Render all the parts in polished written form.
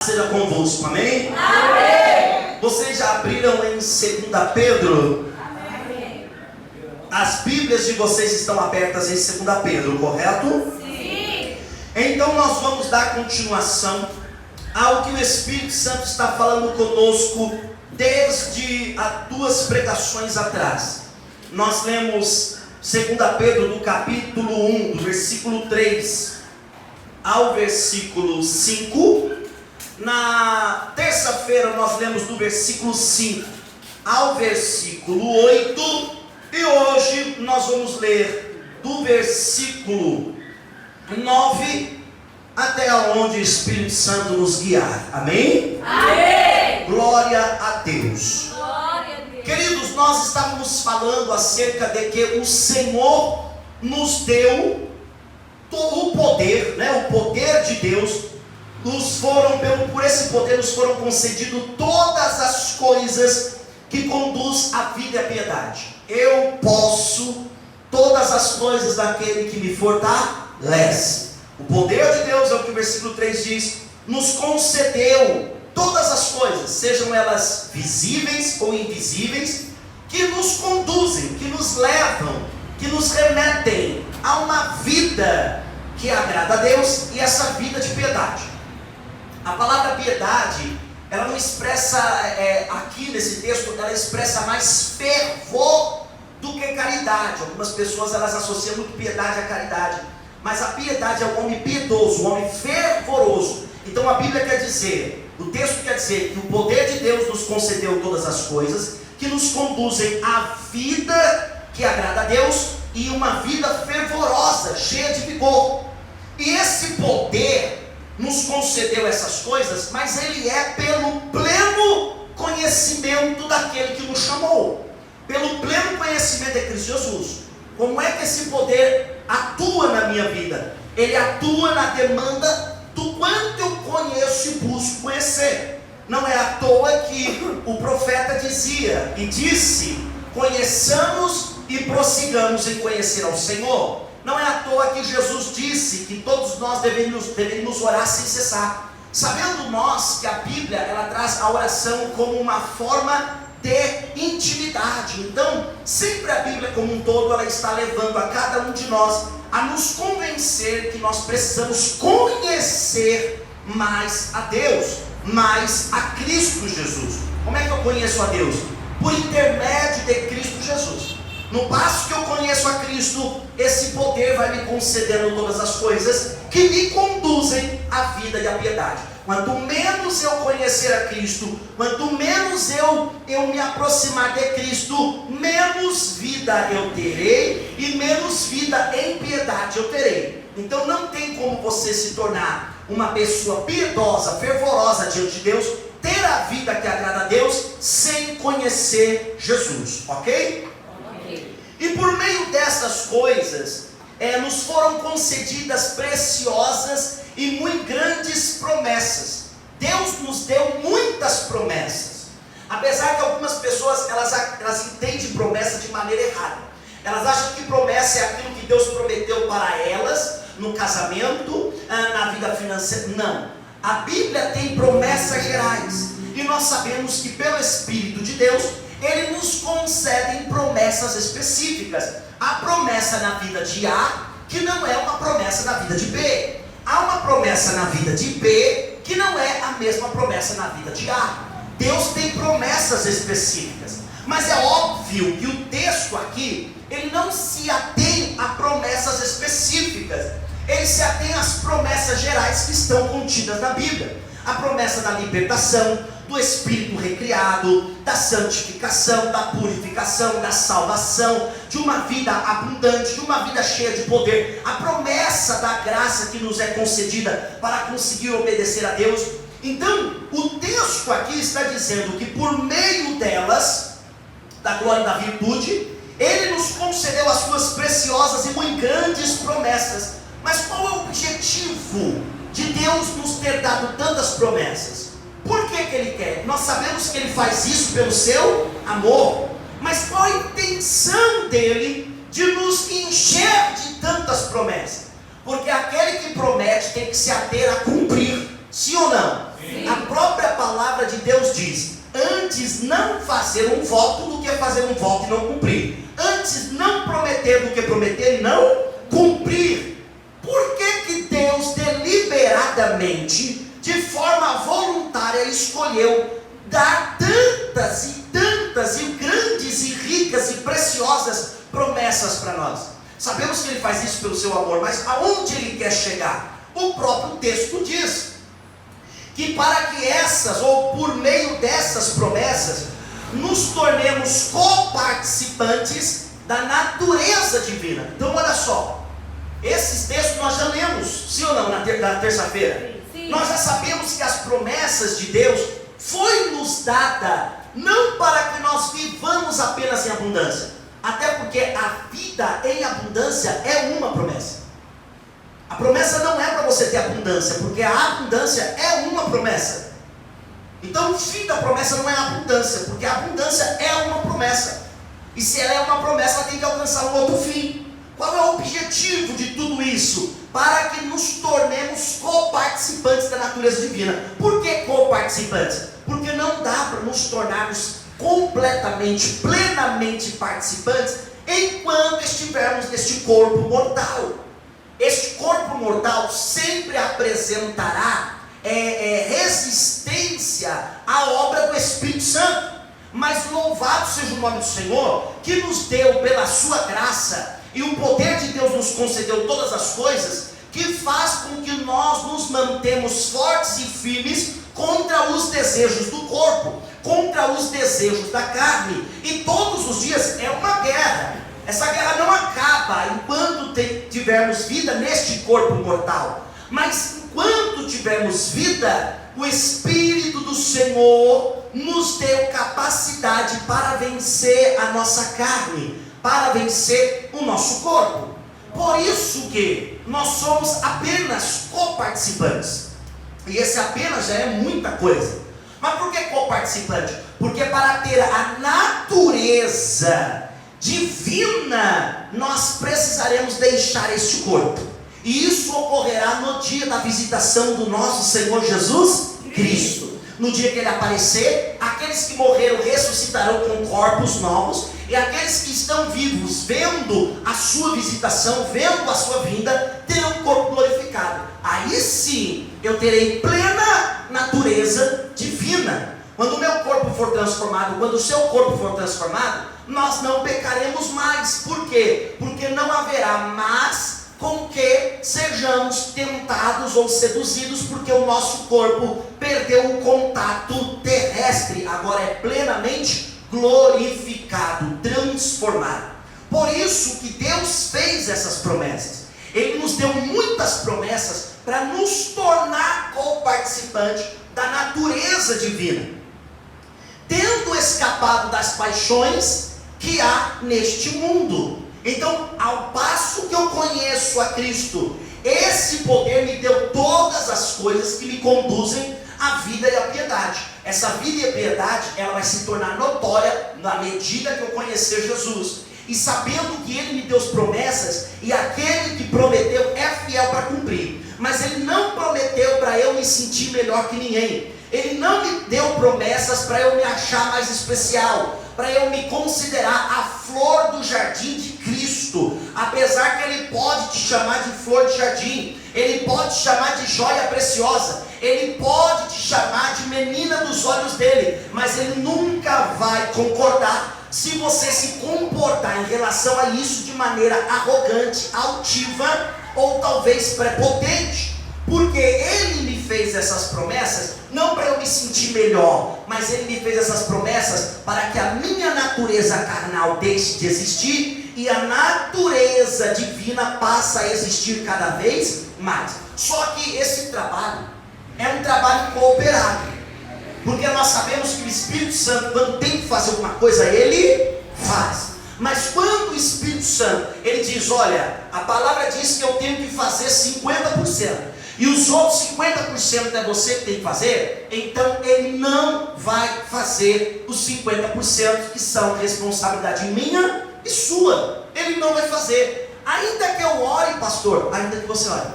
Seja convosco, amém? Amém. Vocês já abriram em 2 Pedro? Amém. As Bíblias de vocês estão abertas em 2 Pedro, correto? Sim. Então nós vamos dar continuação ao que o Espírito Santo está falando conosco desde há 2 pregações atrás. Nós lemos 2 Pedro do capítulo 1, do versículo 3 ao versículo 5. Na terça-feira nós lemos do versículo 5 ao versículo 8. E hoje nós vamos ler do versículo 9 até onde o Espírito Santo nos guiar. Amém? Amém. Glória a Deus. Glória a Deus. Queridos, nós estávamos falando acerca de que o Senhor nos deu o poder, o poder de Deus. Por esse poder nos foram concedidas todas as coisas que conduz à vida e à piedade. Eu posso todas as coisas daquele que me fortalece. O poder de Deus, é o que o versículo 3 diz, nos concedeu todas as coisas, sejam elas visíveis ou invisíveis, que nos conduzem, que nos levam, que nos remetem a uma vida que agrada a Deus e essa vida de piedade. A palavra piedade, ela não expressa, aqui nesse texto, ela expressa mais fervor do que caridade. Algumas pessoas elas associam muito piedade à caridade, mas a piedade é o homem piedoso, o homem fervoroso. Então a Bíblia quer dizer, o texto quer dizer que o poder de Deus nos concedeu todas as coisas que nos conduzem à vida que agrada a Deus e uma vida fervorosa, cheia de vigor. E esse poder nos concedeu essas coisas, mas ele é pelo pleno conhecimento daquele que nos chamou, pelo pleno conhecimento de Cristo Jesus. Como é que esse poder atua na minha vida? Ele atua na demanda do quanto eu conheço e busco conhecer. Não é à toa que o profeta dizia e disse: conheçamos e prossigamos em conhecer ao Senhor. Não é à toa que Jesus disse que todos nós deveríamos orar sem cessar. Sabendo nós que a Bíblia ela traz a oração como uma forma de intimidade. Então, sempre a Bíblia como um todo, ela está levando a cada um de nós a nos convencer que nós precisamos conhecer mais a Deus, mais a Cristo Jesus. Como é que eu conheço a Deus? Por intermédio de Cristo Jesus. No passo que eu conheço a Cristo, esse poder vai me concedendo todas as coisas que me conduzem à vida e à piedade. Quanto menos eu conhecer a Cristo, quanto menos eu me aproximar de Cristo, menos vida eu terei e menos vida em piedade eu terei. Então não tem como você se tornar uma pessoa piedosa, fervorosa diante de Deus, ter a vida que agrada a Deus, sem conhecer Jesus, ok? E por meio dessas coisas, nos foram concedidas preciosas e muito grandes promessas. Deus nos deu muitas promessas. Apesar que algumas pessoas, elas entendem promessa de maneira errada. Elas acham que promessa é aquilo que Deus prometeu para elas, no casamento, na vida financeira. Não. A Bíblia tem promessas gerais. E nós sabemos que pelo Espírito de Deus, Ele nos concede promessas específicas. Há promessa na vida de A, que não é uma promessa na vida de B. Há uma promessa na vida de B, que não é a mesma promessa na vida de A. Deus tem promessas específicas. Mas é óbvio que o texto aqui, ele não se atém a promessas específicas. Ele se atém às promessas gerais que estão contidas na Bíblia. A promessa da libertação, do Espírito recriado, da santificação, da purificação, da salvação, de uma vida abundante, de uma vida cheia de poder, a promessa da graça que nos é concedida para conseguir obedecer a Deus. Então, o texto aqui está dizendo que por meio delas, da glória e da virtude, Ele nos concedeu as suas preciosas e muito grandes promessas. Mas qual é o objetivo de Deus nos ter dado tantas promessas? Por que Ele quer? Nós sabemos que Ele faz isso pelo seu amor. Mas qual a intenção dEle de nos encher de tantas promessas? Porque aquele que promete tem que se ater a cumprir. Sim ou não? Sim. A própria palavra de Deus diz: antes não fazer um voto do que fazer um voto e não cumprir. Antes não prometer do que prometer e não cumprir. Por que Deus deliberadamente, de forma voluntária, escolheu dar tantas e grandes e ricas e preciosas promessas para nós? Sabemos que Ele faz isso pelo seu amor, mas aonde Ele quer chegar? O próprio texto diz que para que essas, ou por meio dessas promessas, nos tornemos coparticipantes da natureza divina. Então olha só, esses textos nós já lemos, sim ou não, na terça-feira? Sim. Nós já sabemos que as promessas de Deus foi nos dada não para que nós vivamos apenas em abundância, até porque a vida em abundância é uma promessa. A promessa não é para você ter abundância, porque a abundância é uma promessa. Então o fim da promessa não é a abundância, porque a abundância é uma promessa. E se ela é uma promessa, ela tem que alcançar um outro fim. Qual é o objetivo de tudo isso? Para que nos tornemos coparticipantes da natureza divina. Por que coparticipantes? Porque não dá para nos tornarmos completamente, plenamente participantes enquanto estivermos neste corpo mortal. Este corpo mortal sempre apresentará resistência à obra do Espírito Santo. Mas louvado seja o nome do Senhor, que nos deu pela sua graça, e o poder de Deus nos concedeu todas as coisas, que faz com que nós nos mantemos fortes e firmes contra os desejos do corpo, contra os desejos da carne. E todos os dias é uma guerra. Essa guerra não acaba enquanto tivermos vida neste corpo mortal, mas enquanto tivermos vida, o Espírito do Senhor nos deu capacidade para vencer a nossa carne, para vencer o nosso corpo. Por isso que nós somos apenas coparticipantes. E esse apenas já é muita coisa. Mas por que coparticipante? Porque para ter a natureza divina, nós precisaremos deixar este corpo. E isso ocorrerá no dia da visitação do nosso Senhor Jesus Cristo. No dia que Ele aparecer, aqueles que morreram ressuscitarão com corpos novos, e aqueles que estão vivos, vendo a sua visitação, vendo a sua vinda, terão um corpo glorificado. Aí sim, eu terei plena natureza divina. Quando o meu corpo for transformado, quando o seu corpo for transformado, nós não pecaremos mais. Por quê? Porque não haverá mais com que sejamos tentados ou seduzidos, porque o nosso corpo perdeu o contato terrestre, agora é plenamente glorificado, transformado. Por isso que Deus fez essas promessas. Ele nos deu muitas promessas para nos tornar coparticipantes da natureza divina, tendo escapado das paixões que há neste mundo. Então, ao passo que eu conheço a Cristo, esse poder me deu todas as coisas que me conduzem à vida e à piedade. Essa vida e a piedade, ela vai se tornar notória na medida que eu conhecer Jesus. E sabendo que Ele me deu as promessas, e aquele que prometeu é fiel para cumprir. Mas Ele não prometeu para eu me sentir melhor que ninguém. Ele não me deu promessas para eu me achar mais especial, para eu me considerar a flor do jardim de Cristo. Apesar que Ele pode te chamar de flor de jardim, Ele pode te chamar de joia preciosa, Ele pode te chamar de menina dos olhos dele, mas Ele nunca vai concordar se você se comportar em relação a isso de maneira arrogante, altiva ou talvez prepotente. Porque Ele me fez essas promessas não para eu me sentir melhor, mas Ele me fez essas promessas para que a minha natureza carnal deixe de existir e a natureza divina passe a existir cada vez mais. Só que esse trabalho é um trabalho cooperado, porque nós sabemos que o Espírito Santo, quando tem que fazer alguma coisa, Ele faz. Mas quando o Espírito Santo, Ele diz, olha, a palavra diz que eu tenho que fazer 50%, e os outros 50% é você que tem que fazer, então Ele não vai fazer os 50% que são responsabilidade minha e sua. Ele não vai fazer. Ainda que eu ore, pastor, ainda que você ore.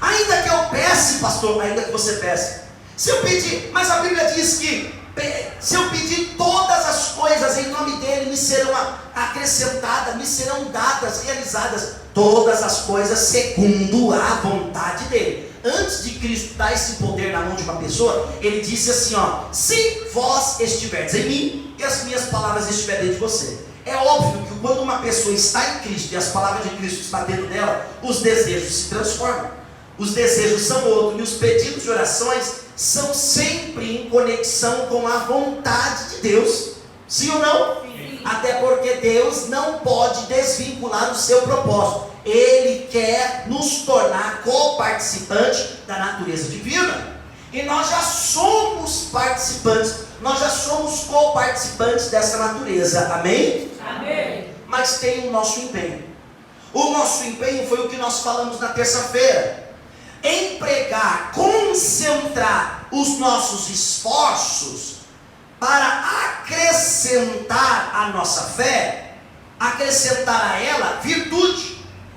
Ainda que eu peça, pastor, ainda que você peça. Se eu pedir, mas a Bíblia diz que se eu pedir todas as coisas em nome dele, me serão acrescentadas, me serão dadas, realizadas, todas as coisas segundo a vontade dele. Antes de Cristo dar esse poder na mão de uma pessoa, ele disse assim, ó: se vós estiverdes em mim e as minhas palavras estiverem dentro de você. É óbvio que quando uma pessoa está em Cristo e as palavras de Cristo estão dentro dela, os desejos se transformam. Os desejos são outros, e os pedidos de orações são sempre em conexão com a vontade de Deus. Sim ou não? Sim. Até porque Deus não pode desvincular o seu propósito. Ele quer nos tornar coparticipantes da natureza divina. E nós já somos participantes, nós já somos coparticipantes dessa natureza. Amém? Amém. Mas tem o nosso empenho. O nosso empenho foi o que nós falamos na terça-feira. Empregar, concentrar os nossos esforços para acrescentar a nossa fé, acrescentar a ela virtude,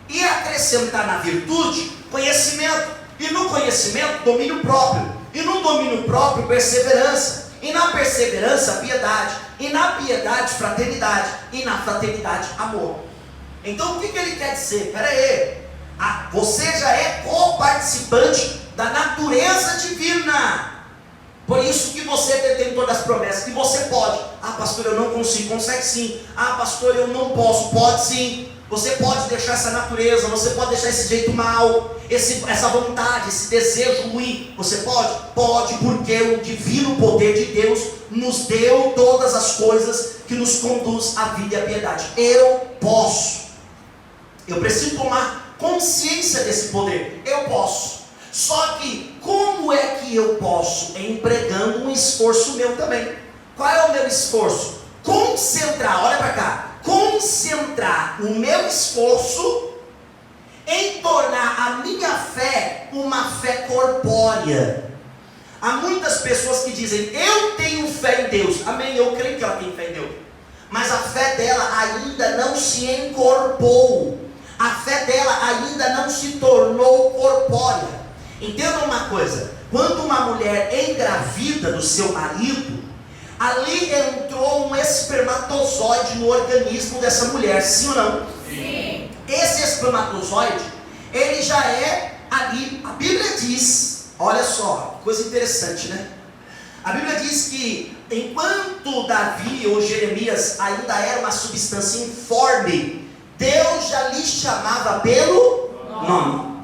e acrescentar na virtude conhecimento, e no conhecimento domínio próprio, e no domínio próprio perseverança, e na perseverança piedade, e na piedade fraternidade, e na fraternidade amor. Então o que ele quer dizer? Espera aí, você já é coparticipante da natureza divina. Por isso que você detém todas as promessas, que você pode. Pastor, eu não consigo. Consegue sim. Pastor, eu não posso. Pode sim. Você pode deixar essa natureza, você pode deixar esse jeito mal, essa vontade, esse desejo ruim. Você pode? Pode, porque o divino poder de Deus nos deu todas as coisas que nos conduz à vida e à piedade. Eu posso. Eu preciso tomar consciência desse poder. Eu posso. Só que como é que eu posso? É empregando um esforço meu também. Qual é o meu esforço? Concentrar, olha para cá. Concentrar o meu esforço em tornar a minha fé uma fé corpórea. Há muitas pessoas que dizem: eu tenho fé em Deus. Amém, eu creio que ela tem fé em Deus. Mas a fé dela ainda não se encorpou. A fé dela ainda não se tornou corpórea. Entenda uma coisa: quando uma mulher engravida do seu marido, ali entrou um espermatozoide no organismo dessa mulher, sim ou não? Sim. Esse espermatozoide, ele já é ali, a Bíblia diz, olha só, coisa interessante, né? A Bíblia diz que enquanto Davi ou Jeremias ainda era uma substância informe, Deus já lhe chamava pelo nome.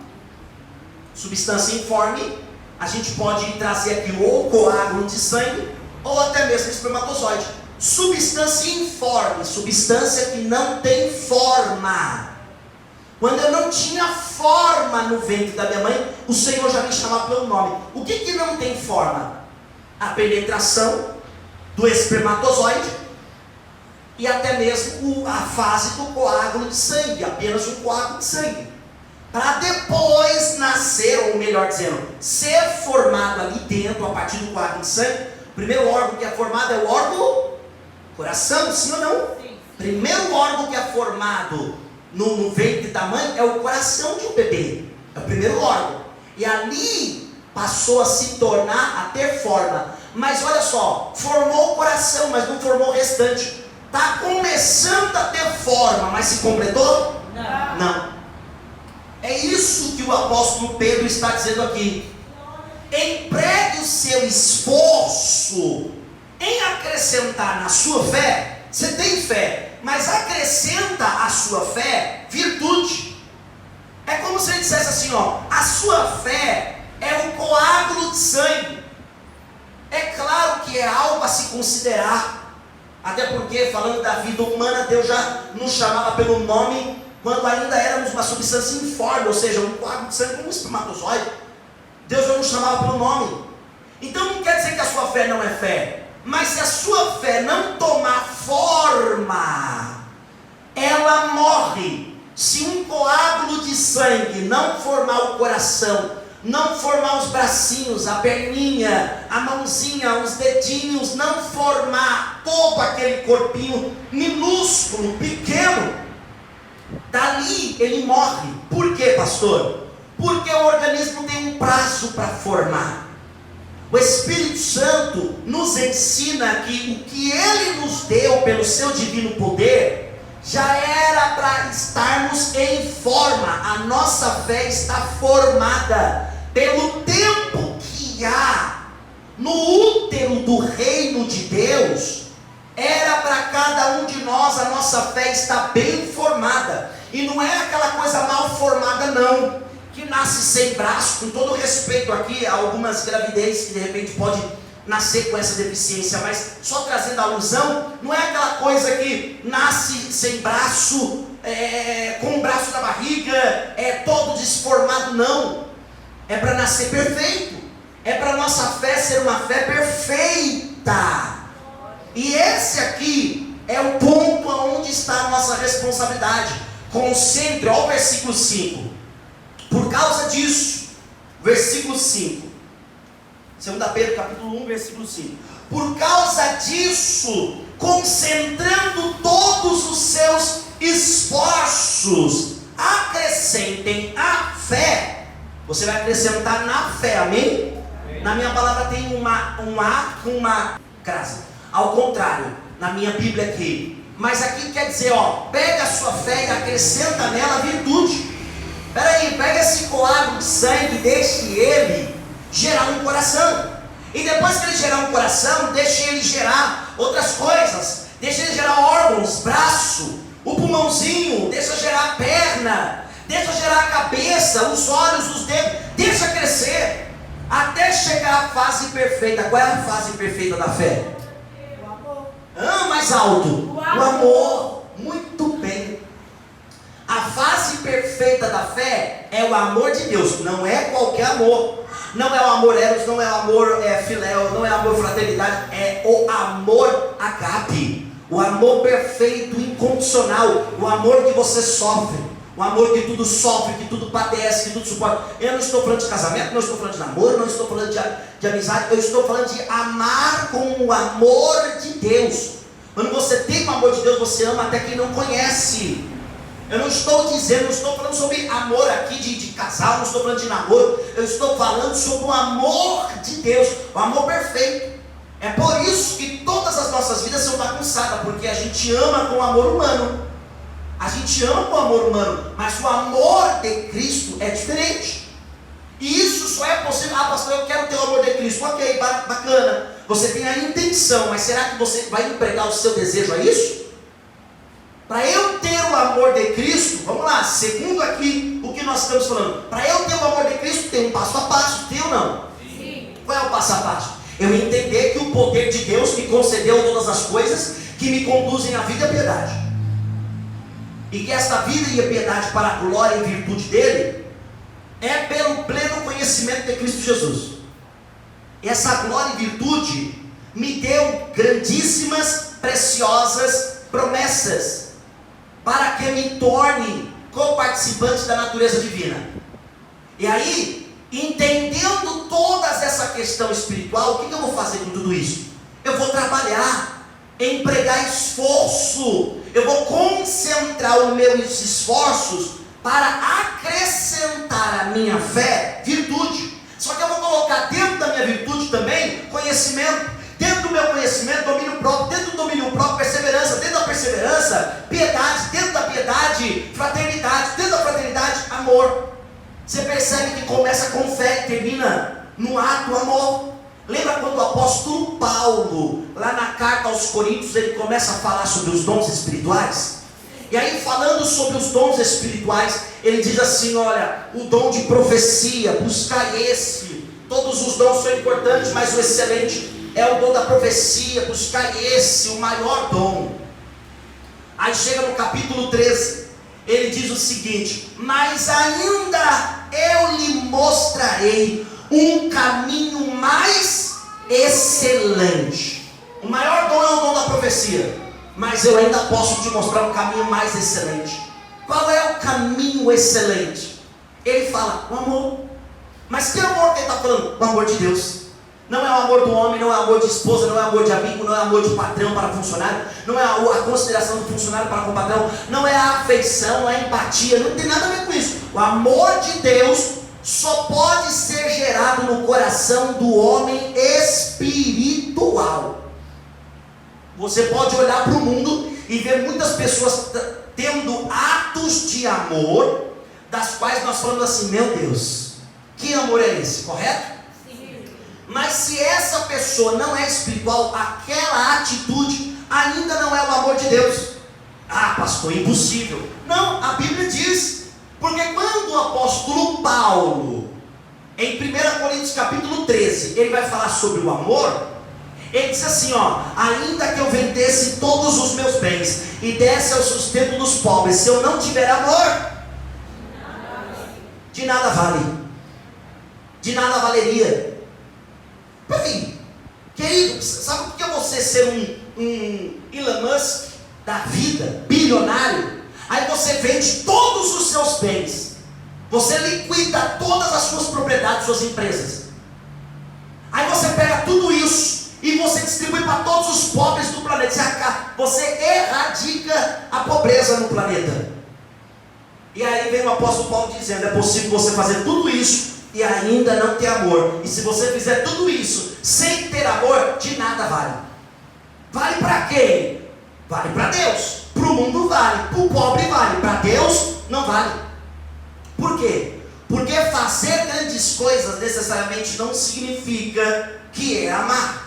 Substância informe, a gente pode trazer aqui ou coágulo de sangue, ou até mesmo espermatozoide. Substância informe, substância que não tem forma. Quando eu não tinha forma no ventre da minha mãe, o Senhor já me chamava pelo nome. O que não tem forma? A penetração do espermatozoide e até mesmo a fase do coágulo de sangue, apenas um coágulo de sangue. Para depois nascer, ou melhor dizendo, ser formado ali dentro, a partir do coágulo de sangue. O primeiro órgão que é formado é o órgão coração, sim ou não? Sim. Primeiro órgão que é formado no ventre da mãe é o coração de um bebê. É o primeiro órgão. E ali passou a se tornar, a ter forma. Mas olha só, formou o coração, mas não formou o restante. Está começando a ter forma, mas se completou? Não. Não. É isso que o apóstolo Pedro está dizendo aqui. Empregue o seu esforço em acrescentar na sua fé. Você tem fé, mas acrescenta à sua fé virtude. É como se ele dissesse assim, ó: a sua fé é um coágulo de sangue. É claro que é algo a se considerar, até porque, falando da vida humana, Deus já nos chamava pelo nome quando ainda éramos uma substância informe, ou seja, um coágulo de sangue, um espermatozoide. Deus já nos chamava pelo nome. Então não quer dizer que a sua fé não é fé, mas se a sua fé não tomar forma, ela morre. Se um coágulo de sangue não formar o coração, não formar os bracinhos, a perninha, a mãozinha, os dedinhos, não formar todo aquele corpinho minúsculo, pequeno, dali ele morre. Por quê, pastor? Porque o organismo tem um prazo para formar. O Espírito Santo nos ensina que o que Ele nos deu pelo seu divino poder já era para estarmos em forma. A nossa fé está formada pelo tempo que há no útero do reino de Deus. Era para cada um de nós, a nossa fé está bem formada. E não é aquela coisa mal formada não, que nasce sem braço. Com todo respeito aqui a algumas gravidez que de repente pode nascer com essa deficiência, mas só trazendo a alusão, não é aquela coisa que nasce sem braço, com o braço na barriga, todo desformado, não. É para nascer perfeito, é para nossa fé ser uma fé perfeita. E esse aqui é o ponto onde está a nossa responsabilidade. Concentre, olha o versículo 5. Por causa disso, versículo 5, 2 Pedro capítulo 1, versículo 5. Por causa disso, concentrando todos os seus esforços, acrescentem a fé. Você vai acrescentar na fé, amém? Na minha palavra tem um A com uma crase. Ao contrário, na minha Bíblia aqui. Mas aqui quer dizer, pega a sua fé e acrescenta nela a virtude. Peraí, pega esse coágulo de sangue e deixe ele gerar um coração. E depois que ele gerar um coração, deixe ele gerar outras coisas. Deixe ele gerar órgãos, braço, o pulmãozinho, deixa gerar a perna, deixa gerar a cabeça, os olhos, os dedos, deixa crescer, até chegar à fase perfeita. Qual é a fase perfeita da fé? O amor. Mais alto. O amor. Muito bem. A fase perfeita da fé é o amor de Deus. Não é qualquer amor. Não é o amor eros, não é o amor filéu, não é o amor fraternidade. É o amor agape. O amor perfeito, incondicional. O amor que você sofre. O amor que tudo sofre, que tudo padece, que tudo suporta. Eu não estou falando de casamento, não estou falando de namoro, não estou falando de amizade. Eu estou falando de amar com o amor de Deus. Quando você tem o amor de Deus, você ama até quem não conhece. Eu não estou dizendo, não estou falando sobre amor aqui de casal, não estou falando de namoro. Eu estou falando sobre o amor de Deus, o amor perfeito. É por isso que todas as nossas vidas são bagunçadas, porque a gente ama com o amor humano. A gente ama com o amor humano, mas o amor de Cristo é diferente. E isso só é possível. Pastor, eu quero ter o amor de Cristo. Ok, bacana. Você tem a intenção, mas será que você vai empregar o seu desejo a isso? Para eu ter o amor de Cristo, vamos lá, segundo aqui o que nós estamos falando. Para eu ter o amor de Cristo, tem um passo a passo, tem ou não? Sim. Qual é o passo a passo? Eu entender que o poder de Deus me concedeu todas as coisas que me conduzem à vida e à piedade. E que esta vida e a piedade para a glória e virtude dele é pelo pleno conhecimento de Cristo Jesus. Essa glória e virtude me deu grandíssimas, preciosas promessas para que me torne coparticipante da natureza divina. E aí, entendendo toda essa questão espiritual, o que eu vou fazer com tudo isso? Eu vou trabalhar, empregar esforço, eu vou concentrar os meus esforços para acrescentar à minha fé virtude. Só que eu vou colocar dentro da minha virtude também conhecimento, dentro do meu conhecimento, domínio próprio, dentro do domínio próprio, perseverança, dentro da perseverança, piedade, dentro da piedade, fraternidade, dentro da fraternidade, amor. Você percebe que começa com fé e termina no ato amor. Lembra quando o apóstolo Paulo, lá na carta aos Coríntios, ele começa a falar sobre os dons espirituais? E aí, falando sobre os dons espirituais, ele diz assim: olha, o dom de profecia, buscai esse. Todos os dons são importantes, mas o excelente é o dom da profecia, buscai esse, o maior dom. Aí chega no capítulo 13, ele diz o seguinte: mas ainda eu lhe mostrarei um caminho mais excelente. O maior dom é o dom da profecia, mas eu ainda posso te mostrar um caminho mais excelente. Qual é o caminho excelente? Ele fala, o amor. Mas que amor que ele está falando? O amor de Deus. Não é o amor do homem, não é o amor de esposa, não é o amor de amigo, não é o amor de patrão para funcionário, não é a consideração do funcionário para com o patrão, não é a afeição, não é a empatia, não tem nada a ver com isso. O amor de Deus só pode ser gerado no coração do homem espiritual. Você pode olhar para o mundo e ver muitas pessoas tendo atos de amor, das quais nós falamos assim: meu Deus, que amor é esse? Correto? Sim. Mas se essa pessoa não é espiritual, aquela atitude ainda não é o amor de Deus. Ah, pastor, impossível. Não, a Bíblia diz, porque quando o apóstolo Paulo, em 1 Coríntios capítulo 13, ele vai falar sobre o amor, ele diz assim, ainda que eu vendesse todos os meus bens e desse ao sustento dos pobres, se eu não tiver amor, de nada vale, de nada valeria. Peraí, querido, sabe por que você ser um Elon Musk da vida, bilionário, aí você vende todos os seus bens, você liquida todas as suas propriedades, suas empresas, aí você pega tudo isso e você distribui para todos os pobres do planeta, você erradica a pobreza no planeta. E aí vem o apóstolo Paulo dizendo: é possível você fazer tudo isso e ainda não ter amor, e se você fizer tudo isso sem ter amor, de nada vale. Vale para quem? Vale para Deus. Para o mundo vale, para o pobre vale, para Deus não vale. Por quê? Porque fazer grandes coisas necessariamente não significa que é amar.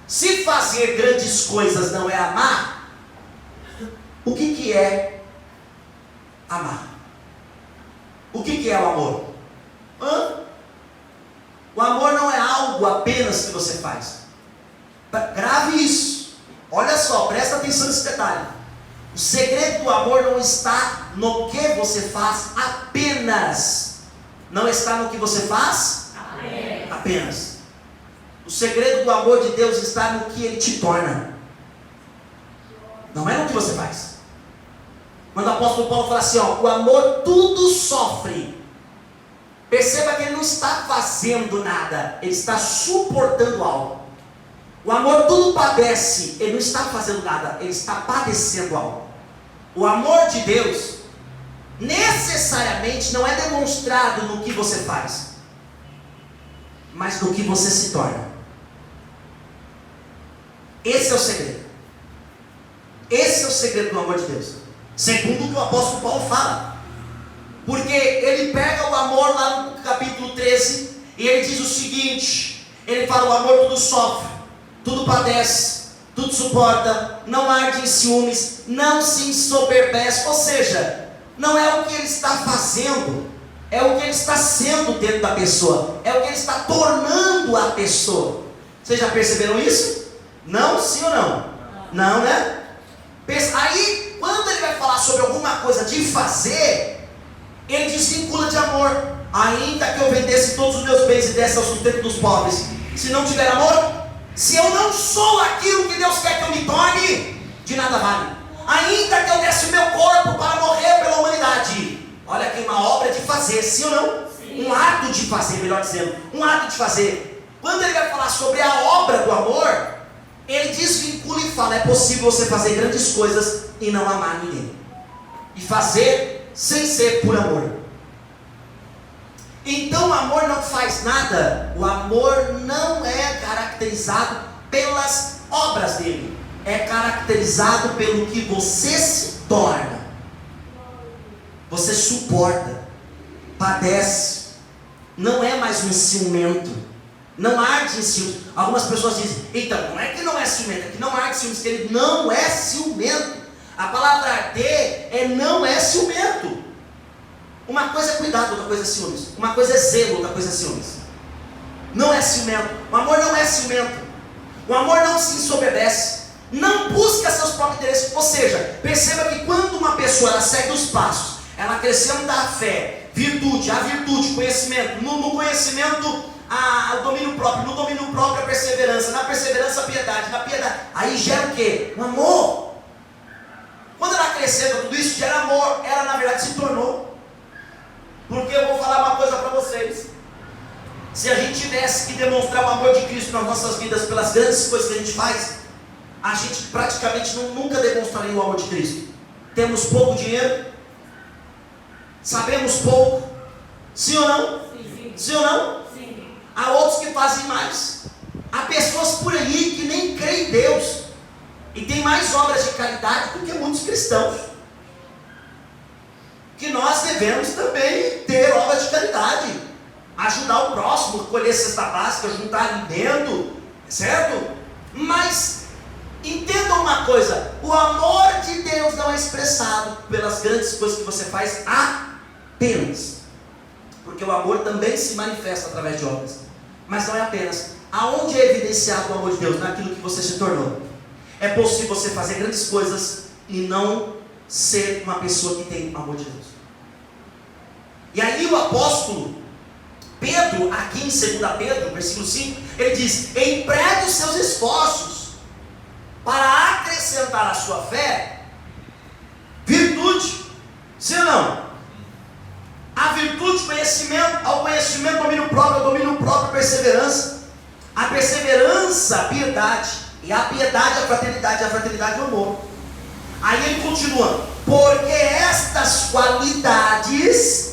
Se fazer grandes coisas não é amar, o que é amar? O que é o amor? O amor não é algo apenas que você faz. Grave isso. Olha só, presta atenção nesse detalhe. O segredo do amor não está no que você faz apenas. Não está no que você faz apenas. O segredo do amor de Deus está no que Ele te torna. Não é no que você faz. Quando o apóstolo Paulo fala assim, o amor tudo sofre. Perceba que ele não está fazendo nada, ele está suportando algo. O amor tudo padece, ele não está fazendo nada, ele está padecendo algo. O amor de Deus necessariamente não é demonstrado no que você faz, mas no que você se torna. Esse é o segredo. Esse é o segredo do amor de Deus, segundo o que o apóstolo Paulo fala. Porque ele pega o amor lá no capítulo 13 e ele diz o seguinte, ele fala: o amor tudo sofre, tudo padece, tudo suporta, não arde em ciúmes, não se ensoberbece. Ou seja, não é o que ele está fazendo, é o que ele está sendo dentro da pessoa, é o que ele está tornando a pessoa. Vocês já perceberam isso? Não? Sim ou não? Não, né? Aí, quando ele vai falar sobre alguma coisa de fazer, ele desvincula de amor. Ainda que eu vendesse todos os meus bens e desse ao sustento dos pobres, se não tiver amor, se eu não sou aquilo que Deus quer que eu me torne, de nada vale. Ainda que eu desse o meu corpo para morrer pela humanidade, olha aqui, uma obra de fazer, sim ou não? Sim. Um ato de fazer, melhor dizendo, um ato de fazer. Quando ele vai falar sobre a obra do amor, ele desvincula e fala: é possível você fazer grandes coisas e não amar ninguém, e fazer sem ser por amor. Então o amor não faz nada. O amor não é caracterizado pelas obras dele, é caracterizado pelo que você se torna. Você suporta, padece, não é mais um ciumento, não arde em ciúmes. Algumas pessoas dizem: então, não é que não é ciumento, é que não arde em ciúmes. Ele não é ciumento. A palavra arder não é ciumento. Uma coisa é cuidado, outra coisa é ciúmes. Uma coisa é zelo, outra coisa é ciúmes. Não é ciumento. O amor não é ciumento. O amor não se ensoberbece, não busca seus próprios interesses. Ou seja, perceba que quando uma pessoa ela segue os passos, ela crescendo da fé, virtude, a virtude, conhecimento, no conhecimento o domínio próprio, no domínio próprio a perseverança, na perseverança a piedade, na piedade, aí gera o quê? O amor. Quando ela cresceu tudo isso, gera amor. Ela na verdade se tornou. Porque eu vou falar uma coisa para vocês: se a gente tivesse que demonstrar o amor de Cristo nas nossas vidas pelas grandes coisas que a gente faz, a gente praticamente nunca demonstraria o amor de Cristo. Temos pouco dinheiro, sabemos pouco, sim ou não? Sim. Sim ou não? Sim. Há outros que fazem mais. Há pessoas por aí que nem creem em Deus e tem mais obras de caridade do que muitos cristãos. Que nós devemos também ter obras de caridade, ajudar o próximo, colher cesta básica, juntar alimento, certo? Mas entenda uma coisa: o amor de Deus não é expressado pelas grandes coisas que você faz apenas, porque o amor também se manifesta através de obras, mas não é apenas. Aonde é evidenciado o amor de Deus? Naquilo que você se tornou. É possível você fazer grandes coisas e não ser uma pessoa que tem o amor de Deus. E aí o apóstolo Pedro, aqui em 2 Pedro, versículo 5, ele diz: empregue os seus esforços para acrescentar à sua fé virtude. Sim ou não? A virtude, conhecimento, ao conhecimento, domínio próprio, perseverança. A perseverança, a piedade. E a piedade, a fraternidade, o amor. Aí ele continua: porque estas qualidades,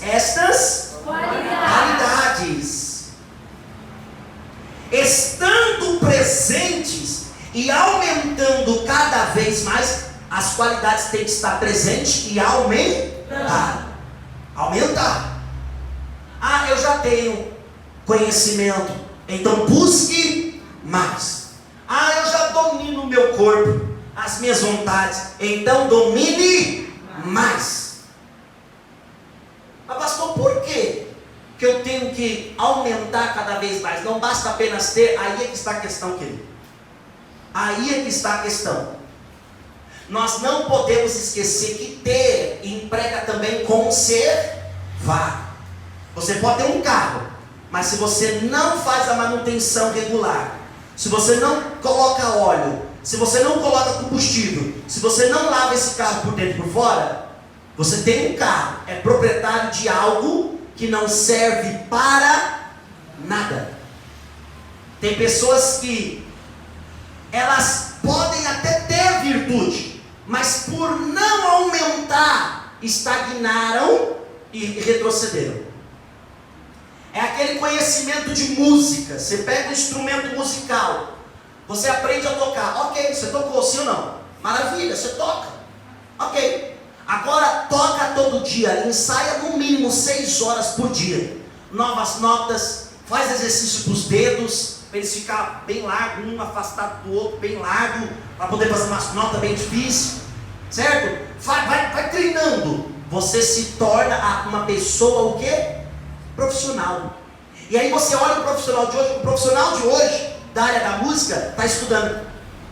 estando presentes e aumentando cada vez mais, as qualidades têm que estar presentes e aumentar. Ah, eu já tenho conhecimento, então busque mais. Ah, eu já domino o meu corpo, as minhas vontades, então domine mais. Mas pastor, por quê que eu tenho que aumentar cada vez mais? Não basta apenas ter. Aí é que está a questão, querido. Aí é que está a questão. Nós não podemos esquecer que ter implica também conservar. Você pode ter um carro, mas se você não faz a manutenção regular, se você não coloca óleo, se você não coloca combustível, se você não lava esse carro por dentro e por fora, você tem um carro, é proprietário de algo que não serve para nada. Tem pessoas que elas podem até ter virtude, mas por não aumentar, estagnaram e retrocederam. É aquele conhecimento de música. Você pega um instrumento musical, você aprende a tocar. Ok, você tocou, sim ou não? Maravilha, você toca. Ok. Agora toca todo dia, ensaia no mínimo 6 horas por dia. Novas notas, faz exercício para os dedos, para eles ficarem bem largos, um afastado do outro, bem largo, para poder fazer umas notas bem difíceis. Certo? Vai treinando. Você se torna uma pessoa o quê? Profissional. E aí você olha o profissional de hoje, da área da música, está estudando.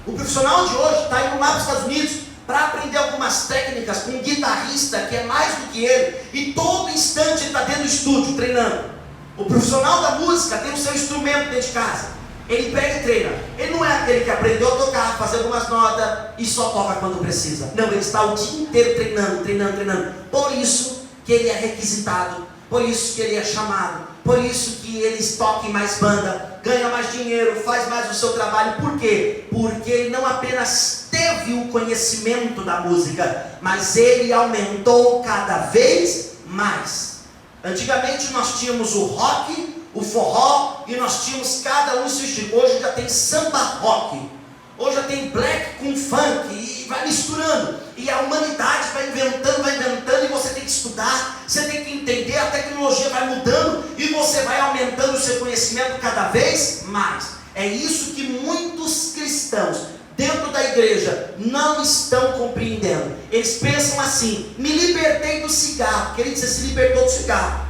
O profissional de hoje está indo lá para os Estados Unidos para aprender algumas técnicas com um guitarrista que é mais do que ele, e todo instante ele está dentro do estúdio treinando. O profissional da música tem o seu instrumento dentro de casa, ele pega e treina. Ele não é aquele que aprendeu a tocar, fazer algumas notas e só toca quando precisa. Não, ele está o dia inteiro treinando. Por isso que ele é requisitado, por isso que ele é chamado, por isso que eles tocam em mais banda, ganha mais dinheiro, faz mais o seu trabalho. Por quê? Porque ele não apenas teve o conhecimento da música, mas ele aumentou cada vez mais. Antigamente nós tínhamos o rock, o forró, e nós tínhamos cada um seu estilo. Hoje já tem samba rock, hoje já tem black com funk, e vai misturando, e a humanidade vai inventando, e você tem que estudar, você tem que entender, a tecnologia vai mudando, e você vai aumentando o seu conhecimento cada vez mais. É isso que muitos cristãos dentro da igreja não estão compreendendo. Eles pensam assim: me libertei do cigarro. Querido, você se libertou do cigarro,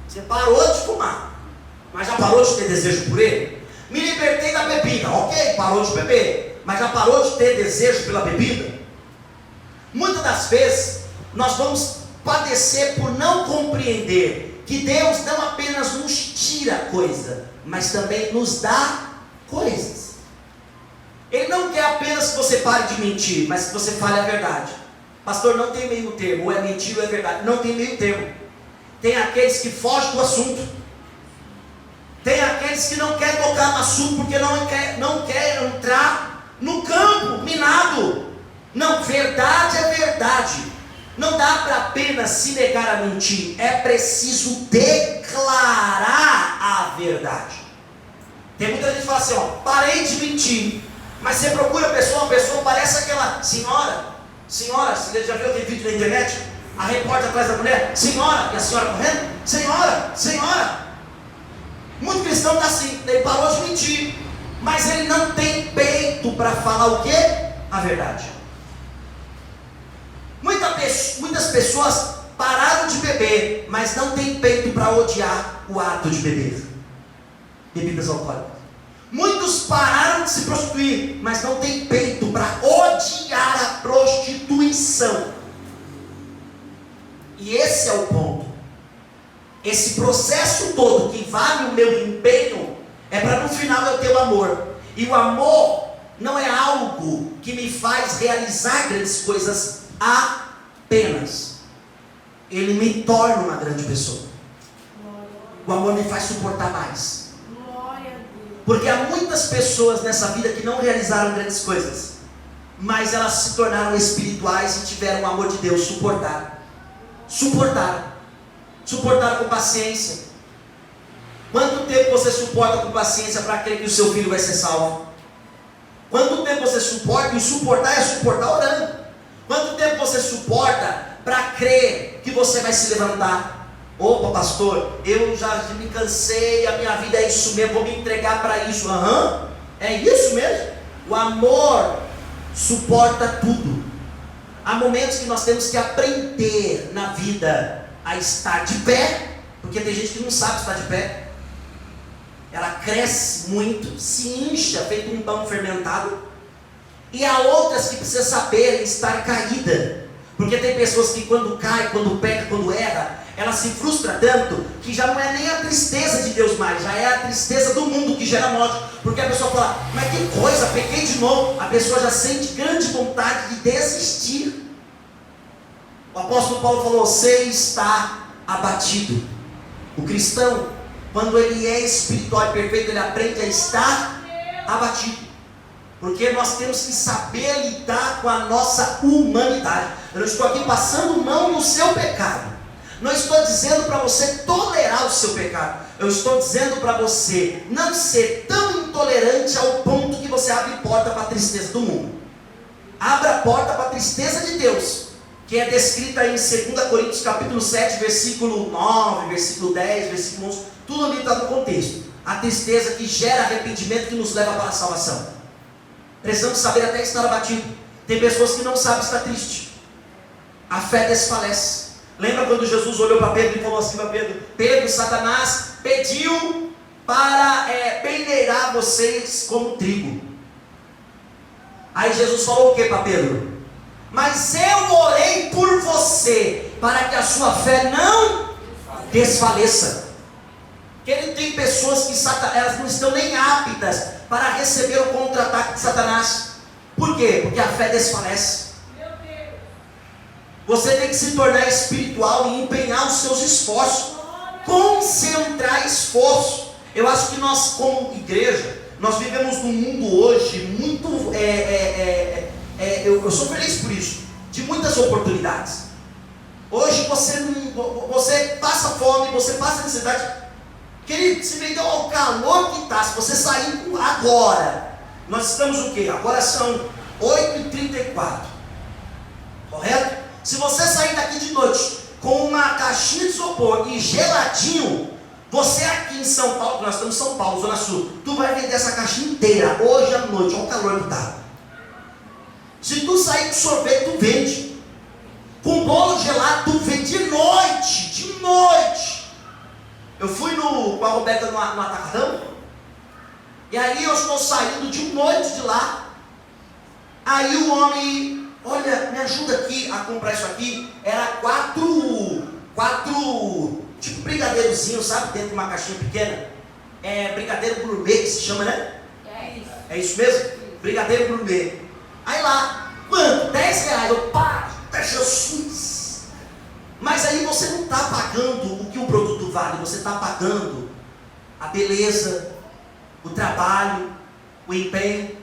você parou de fumar, mas já parou de ter desejo por ele? Me libertei da bebida, ok, parou de beber, mas já parou de ter desejo pela bebida? Muitas das vezes nós vamos padecer por não compreender que Deus não apenas nos tira coisa, mas também nos dá coisas. Ele não quer apenas que você pare de mentir, mas que você fale a verdade. Pastor, não tem meio termo, ou é mentira ou é verdade. Não tem meio termo. Tem aqueles que fogem do assunto, tem aqueles que não querem tocar no assunto porque não quer entrar no campo minado. Não, verdade é verdade. Não dá para apenas se negar a mentir, é preciso declarar a verdade. Tem muita gente que fala assim, ó, parei de mentir. Mas você procura a pessoa parece aquela senhora, você já viu aquele vídeo na internet? A repórter atrás da mulher, senhora, e a senhora correndo, senhora. Muito cristão está assim, ele parou de mentir, mas ele não tem peito para falar o quê? A verdade. Muitas pessoas pararam de beber, mas não tem peito para odiar o ato de beber bebidas alcoólicas. Muitos pararam de se prostituir, mas não tem peito para odiar a prostituição. E esse é o ponto. Esse processo todo que vale o meu empenho é para no final eu ter o amor. E o amor não é algo que me faz realizar grandes coisas apenas. Ele me torna uma grande pessoa. O amor me faz suportar mais. Porque há muitas pessoas nessa vida que não realizaram grandes coisas, mas elas se tornaram espirituais e tiveram o amor de Deus. Suportaram com paciência. Quanto tempo você suporta com paciência para crer que o seu filho vai ser salvo? Quanto tempo você suporta? E suportar é suportar orando. Quanto tempo você suporta para crer que você vai se levantar? Opa, pastor, eu já me cansei, a minha vida é isso mesmo, vou me entregar para isso. É isso mesmo. O amor suporta tudo. Há momentos que nós temos que aprender na vida a estar de pé, porque tem gente que não sabe estar de pé. Ela cresce muito, se incha, feito um pão fermentado. E há outras que precisam saber estar caída, porque tem pessoas que quando cai, quando peca, quando erra, ela se frustra tanto, que já não é nem a tristeza de Deus mais, já é a tristeza do mundo que gera morte, porque a pessoa fala, mas que coisa, pequei de novo. A pessoa já sente grande vontade de desistir. O apóstolo Paulo falou, você está abatido. O cristão, quando ele é espiritual e perfeito, ele aprende a estar abatido. Porque nós temos que saber lidar com a nossa humanidade. Eu não estou aqui passando mão no seu pecado. Não estou dizendo para você tolerar o seu pecado. Eu estou dizendo para você não ser tão intolerante ao ponto que você abre porta para a tristeza do mundo. Abra a porta para a tristeza de Deus, que é descrita em 2 Coríntios capítulo 7, versículo 9, versículo 10, versículo 11. Tudo ali está no contexto. A tristeza que gera arrependimento, que nos leva para a salvação. Precisamos saber até estar abatido. Tem pessoas que não sabem estar triste. A fé desfalece. Lembra quando Jesus olhou para Pedro e falou assim para Pedro: Pedro, Satanás pediu para peneirar vocês como trigo. Aí Jesus falou o que para Pedro? Mas eu orei por você, para que a sua fé não desfaleça. Que ele tem pessoas que elas não estão nem aptas para receber o contra-ataque de Satanás. Por quê? Porque a fé desfalece. Você tem que se tornar espiritual e empenhar os seus esforços. Concentrar esforço. Eu acho que nós, como igreja, nós vivemos num mundo hoje muito... eu sou feliz por isso. De muitas oportunidades. Hoje você passa fome, você passa necessidade. Querido, se vendeu ao calor que está, se você sair agora, nós estamos o quê? Agora são 8h34, correto? Se você sair daqui de noite com uma caixinha de isopor e geladinho, você aqui em São Paulo, nós estamos em São Paulo, Zona Sul, tu vai vender essa caixinha inteira, hoje à noite, olha o calor que está. Se tu sair com sorvete, tu vende. Com bolo gelado, tu vende de noite. Eu fui com a Roberta no atacadão, e aí eu estou saindo de noite de lá. Aí o homem, olha, me ajuda aqui a comprar isso aqui. Era quatro tipo brigadeirozinho, sabe, dentro de uma caixinha pequena. É brigadeiro gourmet que se chama, né? É isso mesmo? Brigadeiro gourmet. Aí lá, quanto? R$10. Eu, pá, Jesus. Mas aí você não está pagando o que o produto vale, você está pagando a beleza, o trabalho, o empenho.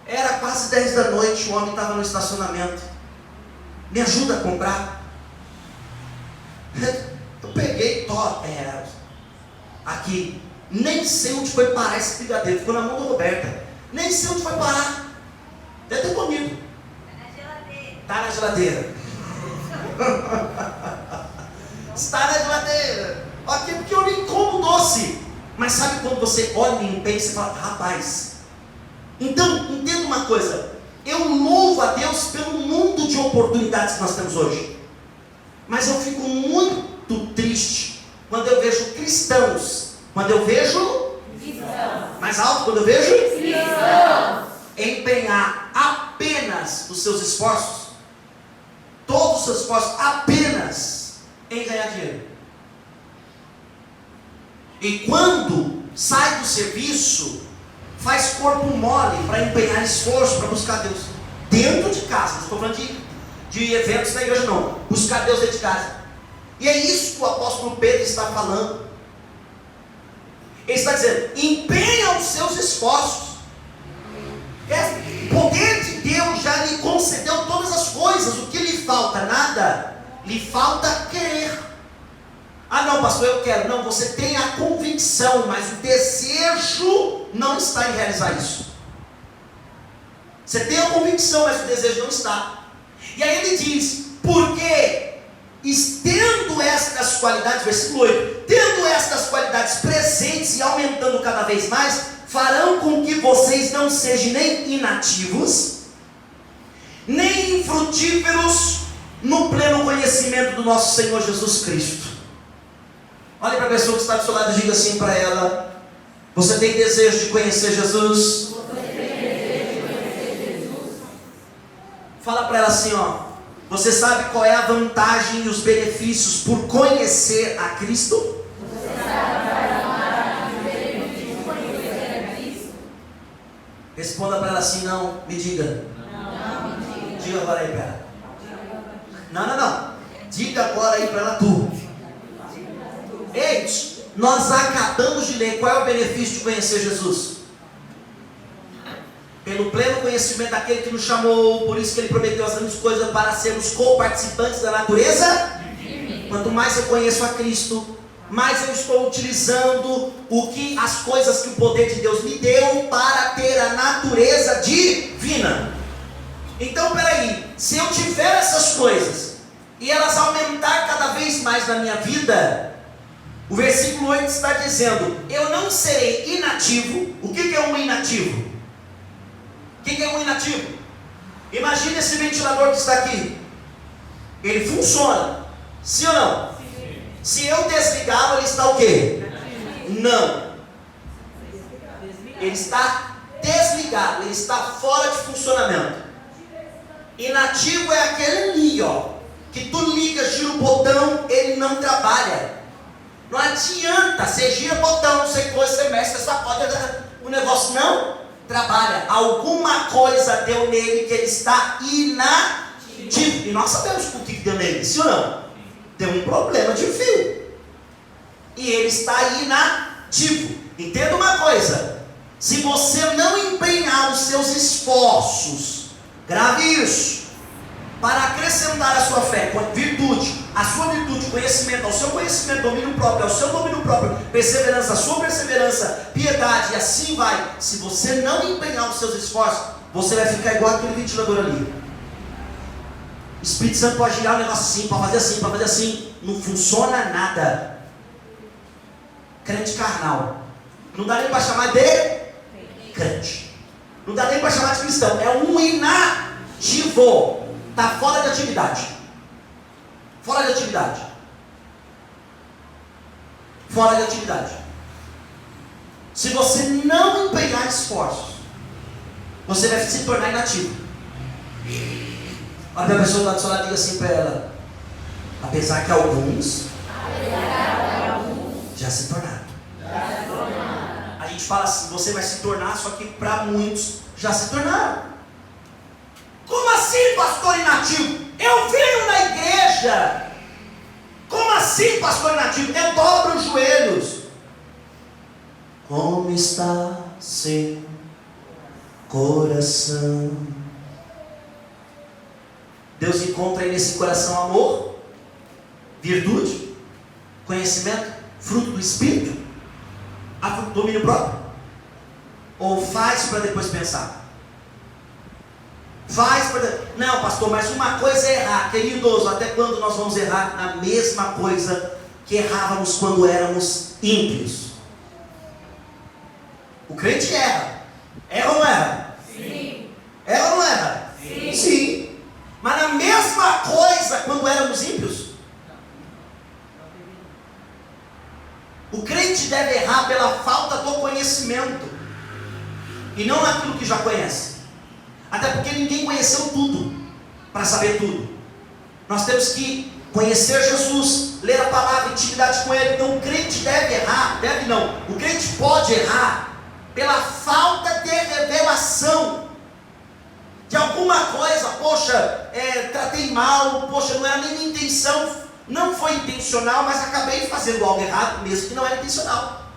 Era quase 10 da noite, o homem estava no estacionamento. Me ajuda a comprar. Eu peguei aqui, nem sei onde foi parar esse brigadeiro, ficou na mão da Roberta. Nem sei onde foi parar. Deve ter comido. Está na geladeira. Está na geladeira. Ok, porque eu nem como doce. Mas sabe quando você olha em empenho e você fala, rapaz. Então, entenda uma coisa. Eu louvo a Deus pelo mundo de oportunidades que nós temos hoje. Mas eu fico muito triste quando eu vejo cristãos. Quando eu vejo mais alto, quando eu vejo empenhar apenas os seus esforços, todos os seus esforços apenas em ganhar dinheiro. E quando sai do serviço, faz corpo mole para empenhar esforço para buscar Deus dentro de casa. Não estou falando de eventos na igreja, não. Buscar Deus dentro de casa. E é isso que o apóstolo Pedro está falando. Ele está dizendo, empenha os seus esforços. O poder de Deus já lhe concedeu todas as coisas. O que lhe falta? Nada. Lhe falta querer. Ah não, pastor, eu quero. Não, você tem a convicção, mas o desejo não está em realizar isso. Você tem a convicção, mas o desejo não está. E aí ele diz, porque tendo estas qualidades, versículo 8, tendo estas qualidades presentes e aumentando cada vez mais, farão com que vocês não sejam nem inativos, nem infrutíferos no pleno conhecimento do nosso Senhor Jesus Cristo. Olhe para a pessoa que está do seu lado e diga assim para ela, você tem desejo de conhecer Jesus? Fala para ela assim, ó, você sabe qual é a vantagem e os benefícios por conhecer a Cristo? Responda para ela assim, não, me diga. Diga agora aí para ela. Não. Diga agora aí para ela tu. Ei, nós acabamos de ler qual é o benefício de conhecer Jesus. Pelo pleno conhecimento daquele que nos chamou, por isso que ele prometeu as grandes coisas para sermos co-participantes da natureza. Quanto mais eu conheço a Cristo, mais eu estou utilizando as coisas que o poder de Deus me deu para ter a natureza divina. Então, peraí, se eu tiver essas coisas e elas aumentar cada vez mais na minha vida, o versículo 8 está dizendo, eu não serei inativo. O que é um inativo? O que é um inativo? Imagine esse ventilador que está aqui. Ele funciona, sim ou não? Sim. Se eu desligá-lo, ele está o quê? Não. Ele está desligado, ele está fora de funcionamento. Inativo é aquele ali, ó, que tu liga, gira o botão, ele não trabalha. Não adianta, você gira o botão, você coisa, você mexe, você sacode, o negócio não trabalha. Alguma coisa deu nele que ele está inativo. E nós sabemos o que deu nele, sim ou não? Deu um problema de fio. E ele está inativo. Entenda uma coisa, se você não empenhar os seus esforços, grave isso, para acrescentar a sua fé, virtude, a sua virtude, conhecimento, ao seu conhecimento, domínio próprio, ao seu domínio próprio, perseverança, a sua perseverança, piedade, e assim vai. Se você não empenhar os seus esforços, você vai ficar igual aquele ventilador ali. O Espírito Santo pode girar o negócio assim, para fazer assim, para fazer assim, não funciona nada. Crente carnal, não dá nem para chamar de crente, não dá nem para chamar de cristão, é um inativo. Está fora de atividade. Fora de atividade. Fora de atividade. Se você não empenhar esforços, você vai se tornar inativo. Olha a pessoa lá do seu lado e diga assim para ela, apesar que alguns já se tornaram. A gente fala assim, você vai se tornar, só que para muitos já se tornaram. Como assim, pastor inativo? Eu venho na igreja. Como assim, pastor inativo? Eu dobro os joelhos. Como está seu coração? Deus encontra aí nesse coração amor, virtude, conhecimento, fruto do Espírito, domínio próprio? Ou faz para depois pensar? Faz para... Não, pastor, mas uma coisa é errar. Queridos, até quando nós vamos errar na mesma coisa que errávamos quando éramos ímpios? O crente erra. Erra ou não erra? Sim. Erra ou não erra? Sim. Sim. Mas na mesma coisa quando éramos ímpios? O crente deve errar pela falta do conhecimento e não naquilo que já conhece. Até porque ninguém conheceu tudo para saber tudo. Nós temos que conhecer Jesus, ler a palavra, intimidade com Ele. Então o crente deve errar, deve não, o crente pode errar pela falta de revelação de alguma coisa. Poxa, tratei mal, poxa, não era nem minha intenção, não foi intencional, mas acabei fazendo algo errado, mesmo que não era intencional.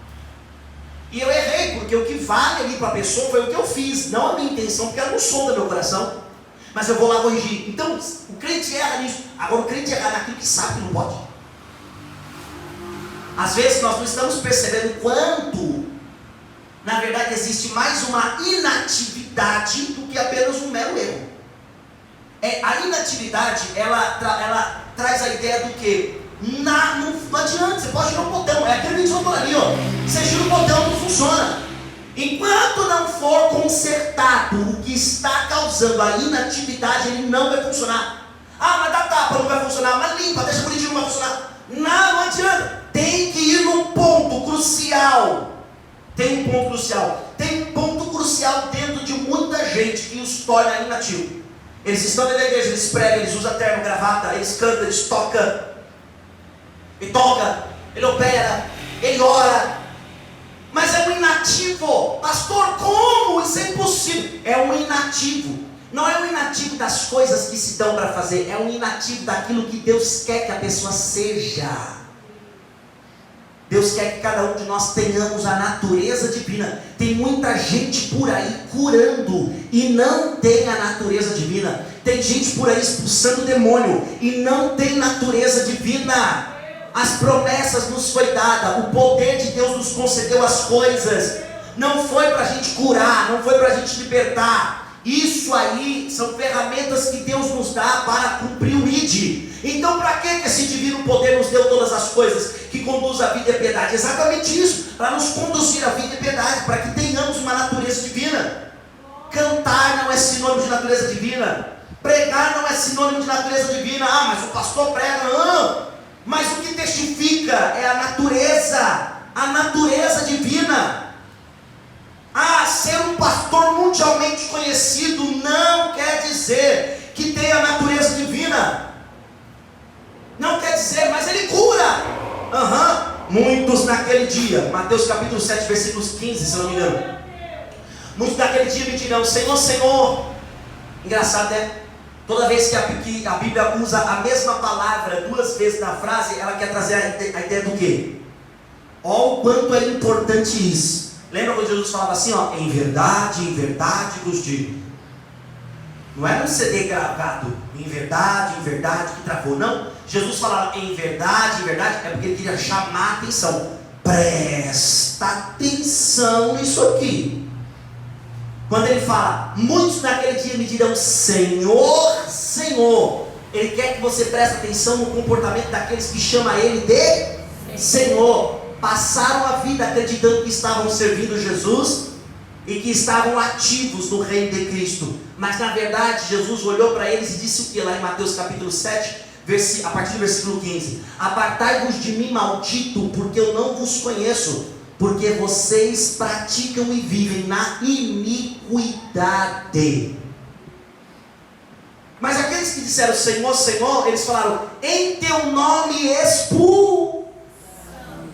E eu errei, porque o que vale ali para a pessoa foi o que eu fiz, não a minha intenção, porque ela não sonda meu coração. Mas eu vou lá corrigir. Então, o crente erra nisso. Agora, o crente erra naquilo que sabe que não pode. Às vezes, nós não estamos percebendo quanto, na verdade, existe mais uma inatividade do que apenas um mero erro. A inatividade, ela traz a ideia do quê? Não adianta, você pode girar um botão. É aquele vídeo ali, ó. Você gira o botão, não funciona. Enquanto não for consertado o que está causando a inatividade, ele não vai funcionar. Ah, mas dá tapa, não vai funcionar. Mas limpa, deixa bonitinho, não vai funcionar. Não adianta. Tem que ir num ponto crucial. Tem um ponto crucial. Tem um ponto crucial dentro de muita gente que os torna inativos. Eles estão dentro da igreja, eles pregam, eles usam terno, gravata, eles cantam, eles tocam. Ele toca, ele opera, ele ora, mas é um inativo. Pastor, como? Isso é impossível. É um inativo. Não é um inativo das coisas que se dão para fazer, é um inativo daquilo que Deus quer que a pessoa seja. Deus quer que cada um de nós tenhamos a natureza divina. Tem muita gente por aí curando e não tem a natureza divina. Tem gente por aí expulsando o demônio e não tem natureza divina. As promessas nos foi dada, o poder de Deus nos concedeu as coisas. Não foi para a gente curar, não foi para a gente libertar. Isso aí são ferramentas que Deus nos dá para cumprir o ID. Então para que esse divino poder nos deu todas as coisas que conduz à vida e à piedade? Exatamente isso, para nos conduzir à vida e piedade, para que tenhamos uma natureza divina. Cantar não é sinônimo de natureza divina. Pregar não é sinônimo de natureza divina. Ah, mas o pastor prega, não. Mas o que testifica é a natureza divina. Ah, ser um pastor mundialmente conhecido não quer dizer que tem a natureza divina. Não quer dizer, mas ele cura. Muitos naquele dia, Mateus capítulo 7, versículos 15, se não me engano. Muitos naquele dia me dirão: Senhor, Senhor. Engraçado, né? Toda vez que a Bíblia usa a mesma palavra duas vezes na frase, ela quer trazer a ideia do quê? Olha o quanto é importante isso. Lembra quando Jesus falava assim, ó, em verdade vos digo. Não era um CD gravado, em verdade, que travou, não. Jesus falava em verdade, é porque ele queria chamar a atenção. Presta atenção nisso aqui. Quando ele fala, muitos naquele dia me dirão, Senhor, Senhor. Ele quer que você preste atenção no comportamento daqueles que chamam ele de Senhor. Passaram a vida acreditando que estavam servindo Jesus e que estavam ativos no reino de Cristo. Mas na verdade Jesus olhou para eles e disse o que lá em Mateus capítulo 7, a partir do versículo 15. Apartai-vos de mim, maldito, porque eu não vos conheço. Porque vocês praticam e vivem na iniquidade. Mas aqueles que disseram Senhor, Senhor, eles falaram, em teu nome expulsamos.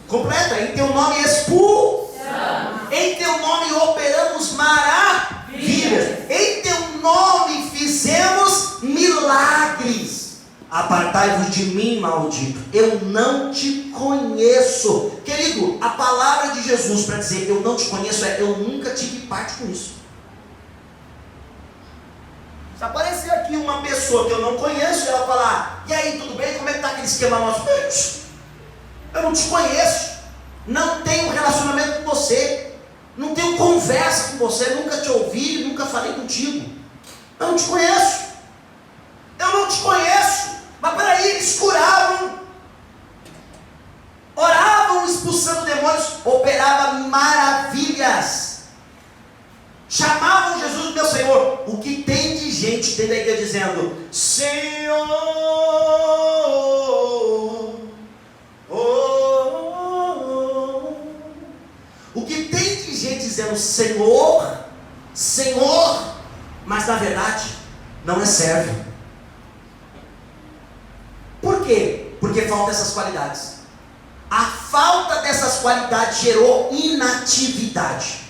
Completa, em teu nome expulsamos. Em teu nome operamos maravilhas. Em teu nome fizemos milagres. Apartai-vos de mim, maldito, eu não te conheço. Querido, a palavra de Jesus para dizer eu não te conheço é eu nunca tive parte com isso. Se aparecer aqui aqui uma pessoa que eu não conheço e ela falar: e aí, tudo bem? Como é que está aquele esquema nosso? Eu não te conheço, não tenho relacionamento com você, não tenho conversa com você, nunca te ouvi, nunca falei contigo. Eu não te conheço. Eu não te conheço. Mas peraí, eles curavam, oravam expulsando demônios, operavam maravilhas, chamavam Jesus de meu Senhor. O que tem de gente dentro da igreja dizendo: Senhor, o que tem de gente dizendo Senhor, Senhor, mas na verdade não é servo. Por quê? Porque faltam essas qualidades. A falta dessas qualidades gerou inatividade.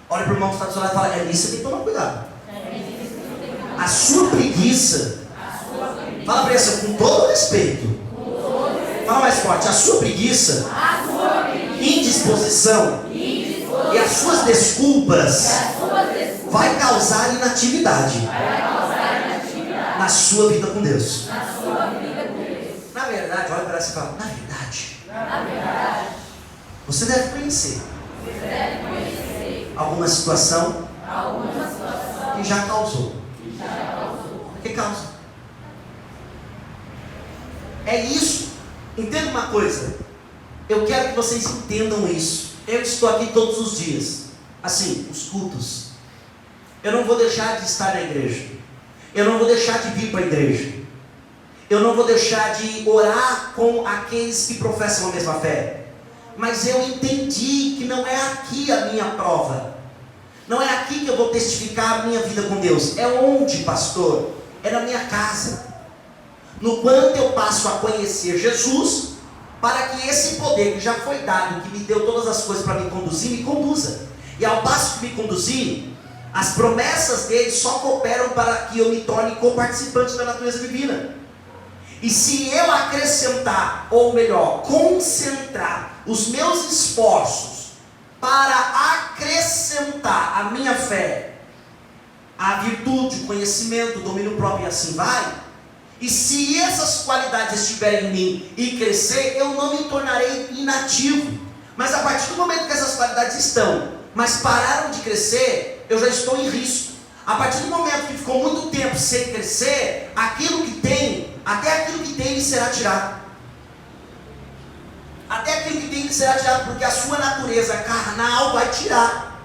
Olha para o irmão que está do seu lado e fala: é isso que tem que tomar cuidado. A sua preguiça, fala para ele assim, com todo respeito, fala mais forte: a sua preguiça, indisposição e as suas desculpas vai causar inatividade na sua vida com Deus. Na verdade, olha para ela e fala: na verdade, você deve conhecer alguma situação que já causou. Que causa? É isso. Entenda uma coisa. Eu quero que vocês entendam isso. Eu estou aqui todos os dias. Assim, os cultos. Eu não vou deixar de estar na igreja. Eu não vou deixar de vir para a igreja. Eu não vou deixar de orar com aqueles que professam a mesma fé. Mas eu entendi que não é aqui a minha prova. Não é aqui que eu vou testificar a minha vida com Deus. É onde, pastor? É na minha casa. No quanto eu passo a conhecer Jesus, para que esse poder que já foi dado, que me deu todas as coisas para me conduzir, me conduza. E ao passo que me conduzir, as promessas dele só cooperam para que eu me torne coparticipante da natureza divina. E se eu acrescentar, ou melhor, concentrar os meus esforços para acrescentar a minha fé, a virtude, o conhecimento, o domínio próprio e assim vai, e se essas qualidades estiverem em mim e crescer, eu não me tornarei inativo. Mas a partir do momento que essas qualidades estão, mas pararam de crescer, eu já estou em risco. A partir do momento que ficou muito tempo sem crescer, aquilo que tem, até aquilo que tem lhe será tirado. Até aquilo que tem lhe será tirado, porque a sua natureza carnal vai tirar.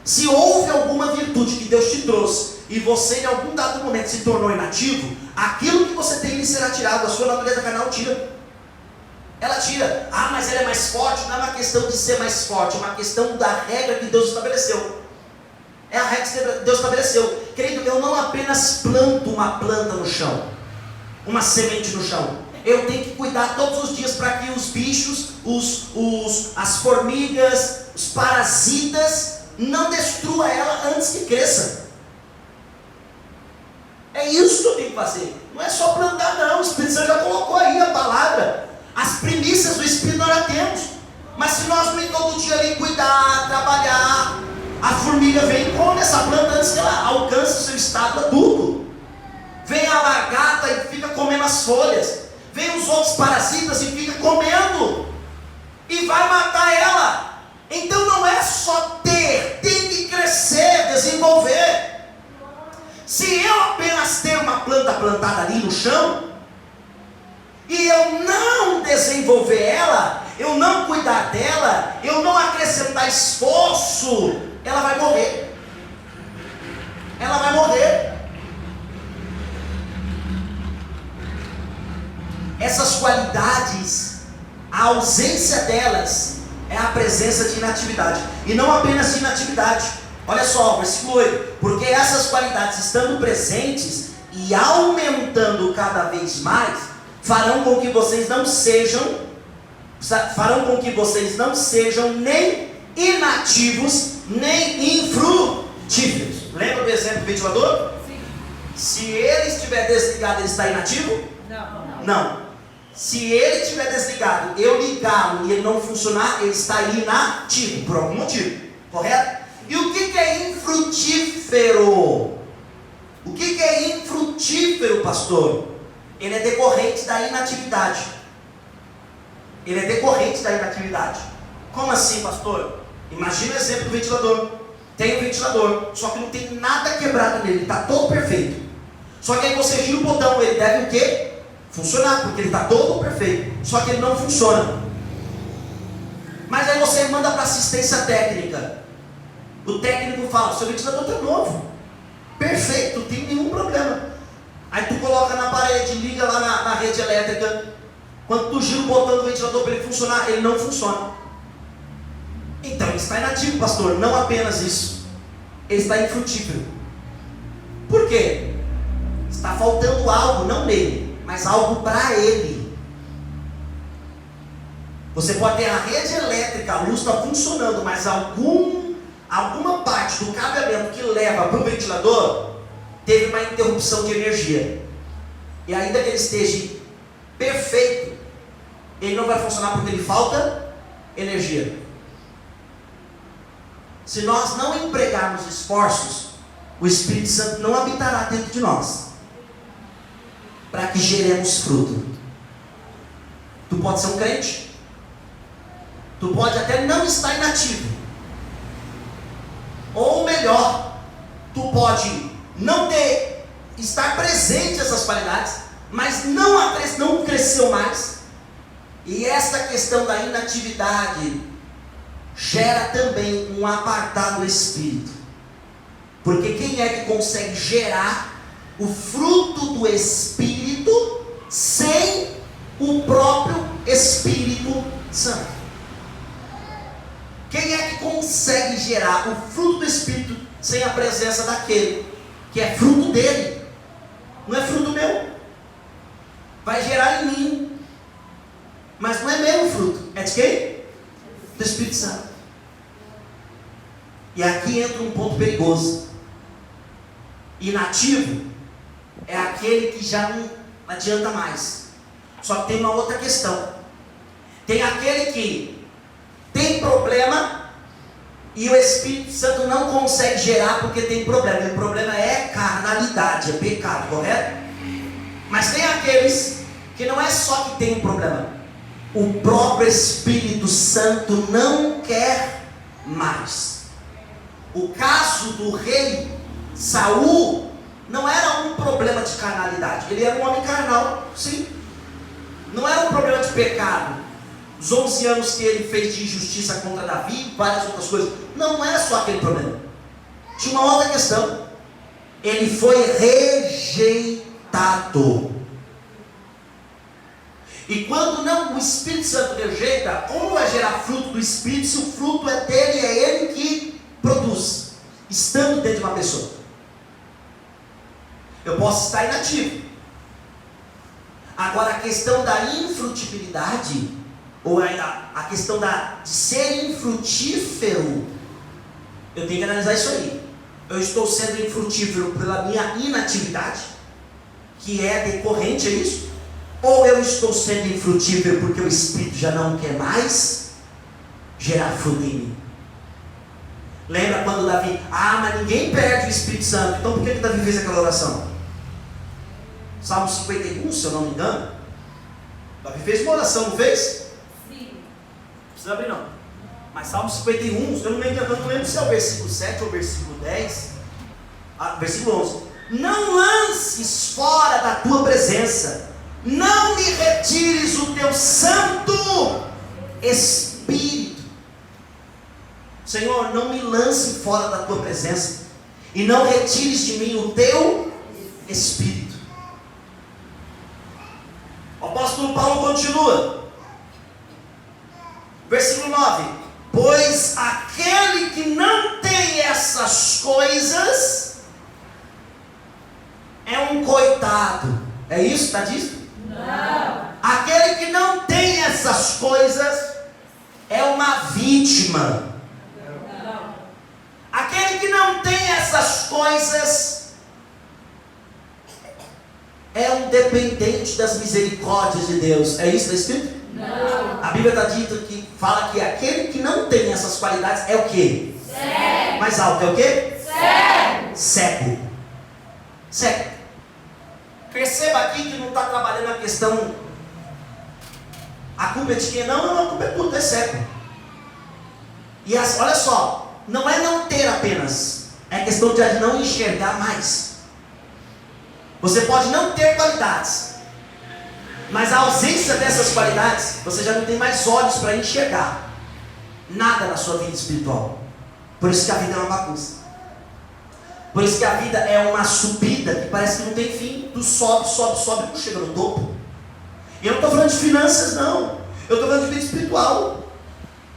Se houve alguma virtude que Deus te trouxe, e você em algum dado momento se tornou inativo, aquilo que você tem lhe será tirado, a sua natureza carnal tira. Ela tira. Ah, mas ela é mais forte. Não é uma questão de ser mais forte, é uma questão da regra que Deus estabeleceu. É a regra que Deus estabeleceu. Querido, eu não apenas planto uma planta no chão, uma semente no chão. Eu tenho que cuidar todos os dias para que os bichos, as formigas, os parasitas não destrua ela antes que cresça. É isso que eu tenho que fazer. Não é só plantar não. O Espírito Santo já colocou aí a palavra. As primícias do Espírito nós já temos. Mas se nós não todo dia ali cuidar, trabalhar, a formiga vem e come essa planta antes que ela alcance o seu estado adulto. Vem a lagarta e fica comendo as folhas. Vem os outros parasitas e fica comendo. E vai matar ela. Então não é só ter, tem que crescer, desenvolver. Se eu apenas ter uma planta plantada ali no chão, e eu não desenvolver ela, eu não cuidar dela, eu não acrescentar esforço, ela vai morrer. Ela vai morrer. Essas qualidades, a ausência delas é a presença de inatividade. E não apenas de inatividade. Olha só, versículo 8. Porque essas qualidades estando presentes e aumentando cada vez mais, farão com que vocês não sejam nem inativos, nem infrutíferos. Lembra do exemplo do ventilador? Sim. Se ele estiver desligado, ele está inativo? Não. Se ele estiver desligado, eu ligá-lo e ele não funcionar, ele está inativo, por algum motivo, correto? E o que é infrutífero? O que é infrutífero? infrutífero, pastor, ele é decorrente da inatividade. Ele é decorrente da inatividade. Como assim, pastor? Imagina o exemplo do ventilador. Tem um ventilador, só que não tem nada quebrado nele, ele está todo perfeito. Só que aí você gira o botão, ele deve o quê? Funcionar, porque ele está todo perfeito. Só que ele não funciona. Mas aí você manda para assistência técnica. O técnico fala, seu ventilador está novo, perfeito, não tem nenhum problema. Aí tu coloca na parede, liga lá na rede elétrica. Quando tu gira o botão do ventilador para ele funcionar, ele não funciona. Então ele está inativo, pastor. Não apenas isso, ele está infrutífero. Por quê? Está faltando algo, não nele, mas algo para ele. Você pode ter a rede elétrica, a luz está funcionando, mas alguma parte do cabeamento que leva para o ventilador teve uma interrupção de energia. E ainda que ele esteja perfeito, ele não vai funcionar porque lhe falta energia. Se nós não empregarmos esforços, o Espírito Santo não habitará dentro de nós, para que geremos fruto. Tu pode ser um crente, tu pode até não estar inativo, ou melhor, tu pode não estar presente essas qualidades, mas não cresceu mais. E essa questão da inatividade gera também um apartar do Espírito. Porque quem é que consegue gerar o fruto do Espírito sem o próprio Espírito Santo? Quem é que consegue gerar o fruto do Espírito sem a presença daquele que é fruto dele? Não é fruto meu. Vai gerar em mim, mas não é meu fruto. É de quem? Do Espírito Santo. E aqui entra um ponto perigoso. Inativo é aquele que já não adianta mais. Só que tem uma outra questão. Tem aquele que tem problema e o Espírito Santo não consegue gerar porque tem problema. E o problema é carnalidade, é pecado, correto? Mas tem aqueles que não é só que tem um problema, o próprio Espírito Santo não quer mais. O caso do rei Saul não era um problema de carnalidade. Ele era um homem carnal, sim. Não era um problema de pecado. Os 11 anos que ele fez de injustiça contra Davi e várias outras coisas. Não era só aquele problema. Tinha uma outra questão. Ele foi rejeitado. E quando não, o Espírito Santo rejeita, como vai gerar fruto do Espírito se o fruto é dele, é ele que produz, estando dentro de uma pessoa? Eu posso estar inativo. Agora a questão da infrutibilidade, ou a questão de ser infrutífero, eu tenho que analisar isso aí. Eu estou sendo infrutífero pela minha inatividade, que é decorrente a isso? Ou eu estou sendo infrutífero porque o Espírito já não quer mais gerar fruto em mim? Lembra quando Davi, mas ninguém perde o Espírito Santo, então por que Davi fez aquela oração? Salmo 51, se eu não me engano. Davi fez uma oração, não fez? Sim. Não precisa abrir não. Mas Salmo 51, eu não lembro se é o versículo 7 ou o versículo 10. Versículo 11. Não lances fora da tua presença, não me retires o teu Santo Espírito. Senhor, não me lance fora da tua presença, e não retires de mim o teu Espírito. O apóstolo Paulo continua, versículo 9: pois aquele que não tem essas coisas é um coitado. É isso que está dito? Não. Aquele que não tem essas coisas é uma vítima. Não. Aquele que não tem essas coisas é um dependente das misericórdias de Deus. É isso que está escrito? Não. A Bíblia está dito que fala que aquele que não tem essas qualidades é o quê? Cego. Mais alto, é o quê? Cego. Cego. Cego. Perceba aqui que não está trabalhando a questão, a culpa é de quem? Não, a culpa é tudo, é cego. E olha só, não é não ter apenas, é questão de não enxergar mais. Você pode não ter qualidades, mas a ausência dessas qualidades, você já não tem mais olhos para enxergar nada na sua vida espiritual. Por isso que a vida é uma bagunça. Por isso que a vida é uma subida que parece que não tem fim. Tu sobe, e não chega no topo. E eu não estou falando de finanças, não. Eu estou falando de vida espiritual.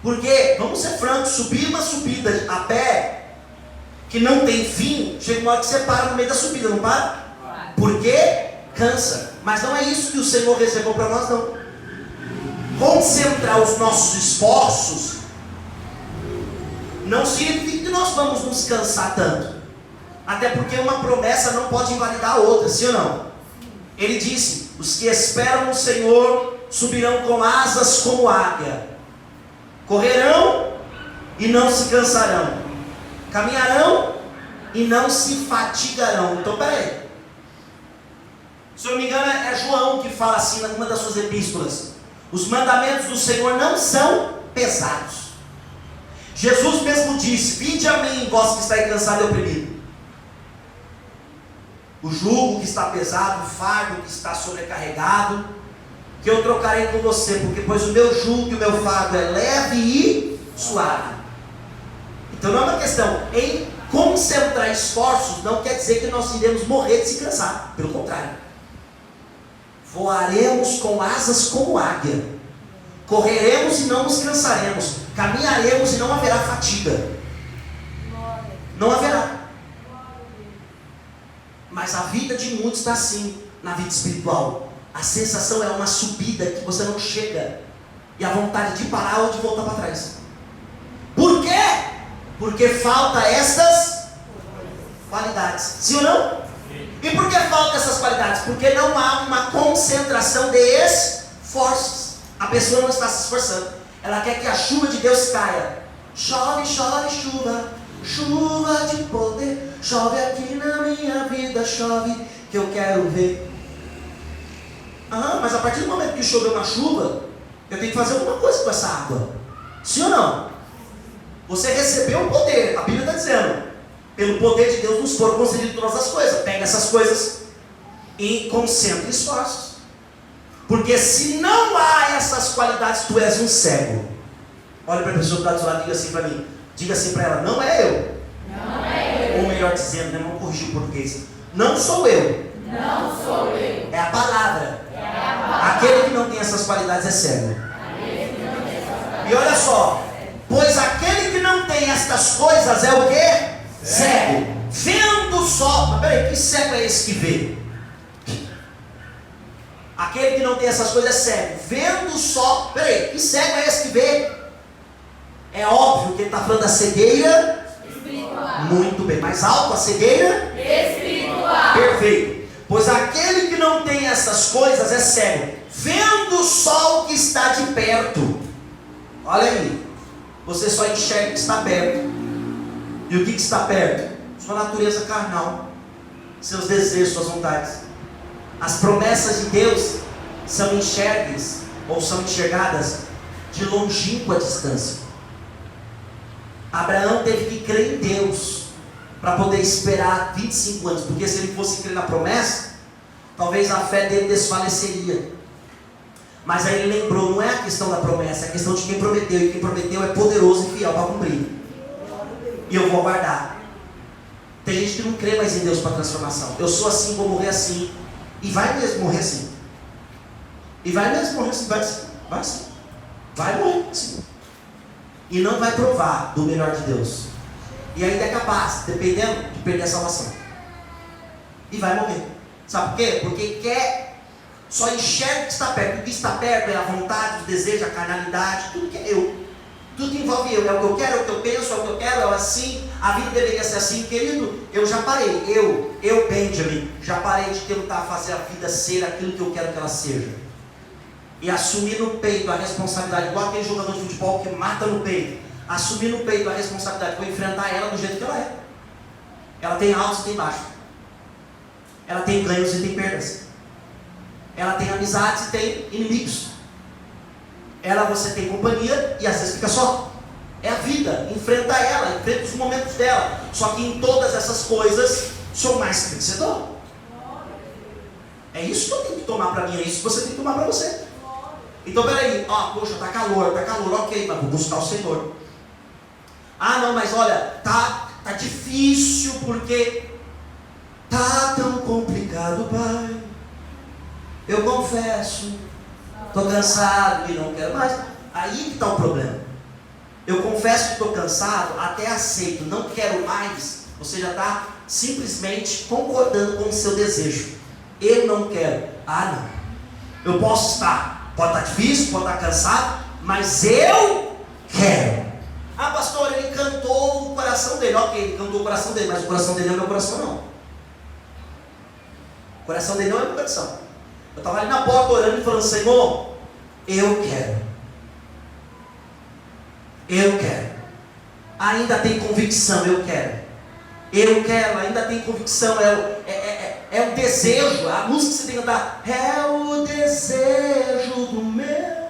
Porque, vamos ser francos, subir uma subida a pé que não tem fim, chega uma hora que você para no meio da subida, não para? Porque cansa. Mas não é isso que o Senhor reservou para nós, não. Concentrar os nossos esforços não significa que nós vamos nos cansar tanto. Até porque uma promessa não pode invalidar a outra, sim ou não? Ele disse: os que esperam no Senhor subirão com asas como águia, correrão e não se cansarão, caminharão e não se fatigarão. Então peraí, se eu não me engano é João que fala assim numa das suas epístolas: os mandamentos do Senhor não são pesados. Jesus mesmo disse: vinde a mim, vós que estáis cansados e oprimidos. O jugo que está pesado, o fardo que está sobrecarregado, que eu trocarei com você, porque pois o meu jugo e o meu fardo é leve e suave. Então não é uma questão, em concentrar esforços não quer dizer que nós iremos morrer de se cansar, pelo contrário. Voaremos com asas como águia, correremos e não nos cansaremos, caminharemos e não haverá fadiga. Não haverá. Mas a vida de muitos está assim, na vida espiritual. A sensação é uma subida que você não chega, e a vontade de parar ou de voltar para trás. Por quê? Porque falta estas qualidades. Sim ou não? E por que falta essas qualidades? Porque não há uma concentração de esforços. A pessoa não está se esforçando. Ela quer que a chuva de Deus caia. Chove, chove, chuva, chuva de poder. Chove aqui na minha vida, chove que eu quero ver. Mas a partir do momento que choveu uma chuva, eu tenho que fazer alguma coisa com essa água. Sim ou não? Você recebeu o poder. A Bíblia está dizendo: pelo poder de Deus nos foram concedidas todas as coisas. Pega essas coisas e concentra esforços. Porque se não há essas qualidades, tu és um cego. Olha para a pessoa que está do seu lado, diga assim para mim. Diga assim para ela: não é eu. Não é eu. Ou melhor dizendo, né, vamos corrigir o português. Não sou eu. Não sou eu. É a palavra. É a palavra. Aquele que não tem essas qualidades é cego. E olha só: pois aquele que não tem estas coisas é o quê? Cego. Vendo só. Mas peraí, que cego é esse que vê? Aquele que não tem essas coisas é cego. Vendo só. Peraí, que cego é esse que vê? É óbvio que ele está falando da cegueira espiritual. Muito bem. Mais alto, a cegueira espiritual. Perfeito. Pois aquele que não tem essas coisas é cego, vendo só o que está de perto. Olha aí, você só enxerga o que está perto. E o que está perto? Sua natureza carnal, seus desejos, suas vontades. As promessas de Deus são enxergues, ou são enxergadas de longínqua distância. Abraão teve que crer em Deus para poder esperar 25 anos, porque se ele fosse crer na promessa, talvez a fé dele desfaleceria. Mas aí ele lembrou, não é a questão da promessa, é a questão de quem prometeu, e quem prometeu é poderoso e fiel para cumprir. E eu vou aguardar. Tem gente que não crê mais em Deus para transformação. Eu sou assim, vou morrer assim. E vai mesmo morrer assim. E vai mesmo morrer assim, vai sim. Vai sim. Vai morrer sim. E não vai provar do melhor de Deus. E ainda é capaz, dependendo, de perder a salvação. E vai morrer. Sabe por quê? Porque quer, só enxerga o que está perto. O que está perto é a vontade, o desejo, a carnalidade, tudo que é eu. Tudo que envolve eu. É o que eu quero, é o que eu penso, é o que eu quero, é assim. A vida deveria ser assim, querido. Eu já parei. Eu, Benjamin, já parei de tentar fazer a vida ser aquilo que eu quero que ela seja. E assumir no peito a responsabilidade, igual aquele jogador de futebol que mata no peito. Assumir no peito a responsabilidade, vou enfrentar ela do jeito que ela é. Ela tem altos e tem baixos. Ela tem ganhos e tem perdas. Ela tem amizades e tem inimigos. Ela você tem companhia e às vezes fica só. É a vida, enfrenta ela, enfrenta os momentos dela. Só que em todas essas coisas, sou mais que vencedor. É isso que eu tenho que tomar para mim, é isso que você tem que tomar para você. Então peraí, poxa, tá calor, ok, mas vou buscar o Senhor. Ah não, mas olha, tá difícil porque tá tão complicado, Pai. Eu confesso, estou cansado e não quero mais. Aí que está o problema. Eu confesso que estou cansado, até aceito, não quero mais. Você já está simplesmente concordando com o seu desejo. Eu não quero. Ah não, eu posso estar, pode estar difícil, pode estar cansado, mas eu quero. Ah pastor, ele cantou o coração dele. Ok, ele cantou o coração dele, mas o coração dele não é meu coração não. O coração dele não é meu coração. Eu estava ali na porta orando e falando, Senhor, eu quero. Eu quero. Ainda tem convicção, eu quero. Eu quero, ainda tem convicção, é o desejo, a música que você tem que cantar. É o desejo do meu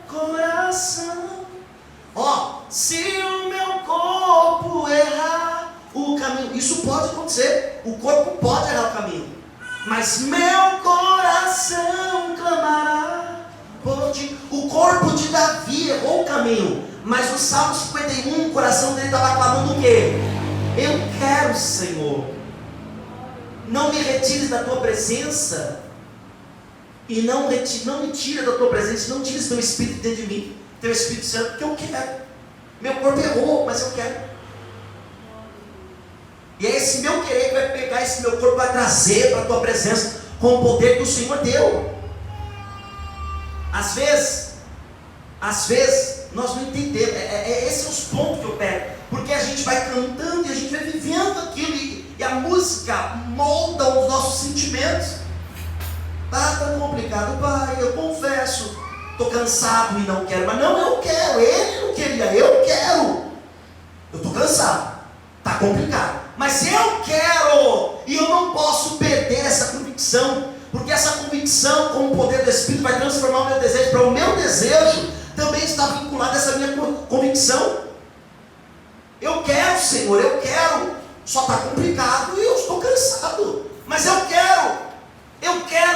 coração. Se o meu corpo errar o caminho, isso pode acontecer, o corpo pode errar o caminho, mas meu coração clamará por ti. O corpo de Davi errou o caminho, mas no Salmo 51, o coração dele estava clamando o quê? Eu quero, Senhor, não me retires da tua presença, e não me tira da tua presença, não tires teu Espírito dentro de mim, teu Espírito Santo, porque eu quero. Meu corpo errou, mas eu quero. E é esse meu querer que vai pegar esse meu corpo, vai trazer para a tua presença com o poder que o Senhor deu. Às vezes nós não entendemos. Esses são os pontos que eu pego. Porque a gente vai cantando e a gente vai vivendo aquilo, e a música molda os nossos sentimentos. Tá tão complicado, Pai, eu confesso, estou cansado e não quero. Mas não, eu quero. Ele não queria, eu quero. Eu estou cansado, está complicado, mas eu quero, e eu não posso perder essa convicção, porque essa convicção com o poder do Espírito vai transformar o meu desejo, para o meu desejo também está vinculado a essa minha convicção. Eu quero, Senhor, eu quero, só está complicado e eu estou cansado, mas eu quero,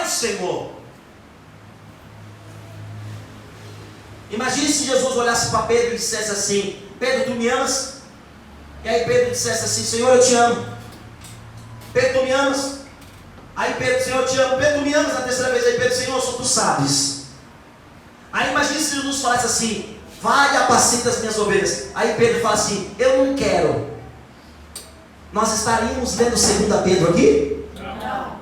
Senhor. Imagine se Jesus olhasse para Pedro e dissesse assim: Pedro, tu me amas? E aí Pedro dissesse assim: Senhor, eu te amo. Pedro, tu me amas? Aí Pedro: Senhor, eu te amo. Pedro, tu me amas? Na terceira vez, aí Pedro: Senhor, só tu sabes. Aí imagine se Jesus falasse assim: vai e apacenta as minhas ovelhas. Aí Pedro fala assim: eu não quero. Nós estaríamos lendo 2 Pedro aqui? Não.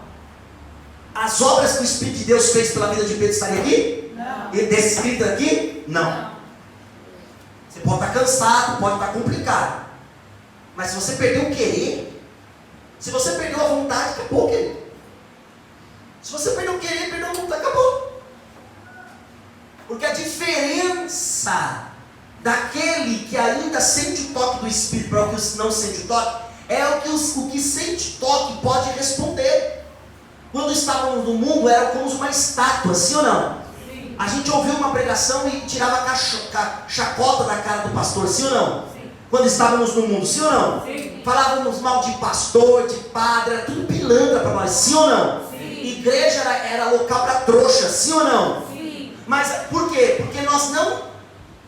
As obras que o Espírito de Deus fez pela vida de Pedro estariam aqui? Não. E descritas aqui? Não. Você pode estar cansado, pode estar complicado, mas se você perdeu o querer, se você perdeu a vontade, acabou o querer. Se você perdeu o querer, perdeu a vontade, acabou. Porque a diferença daquele que ainda sente o toque do Espírito para o que não sente o toque, é o que sente toque pode responder. Quando estávamos no mundo, era como uma estátua, sim ou não? Sim. A gente ouvia uma pregação e tirava a chacota da cara do pastor, sim ou não? Sim. Quando estávamos no mundo, sim ou não? Sim. Falávamos mal de pastor, de padre, era tudo pilantra para nós, sim ou não? Sim. Igreja era local para trouxa, sim ou não? Sim. Mas por quê? Porque nós não,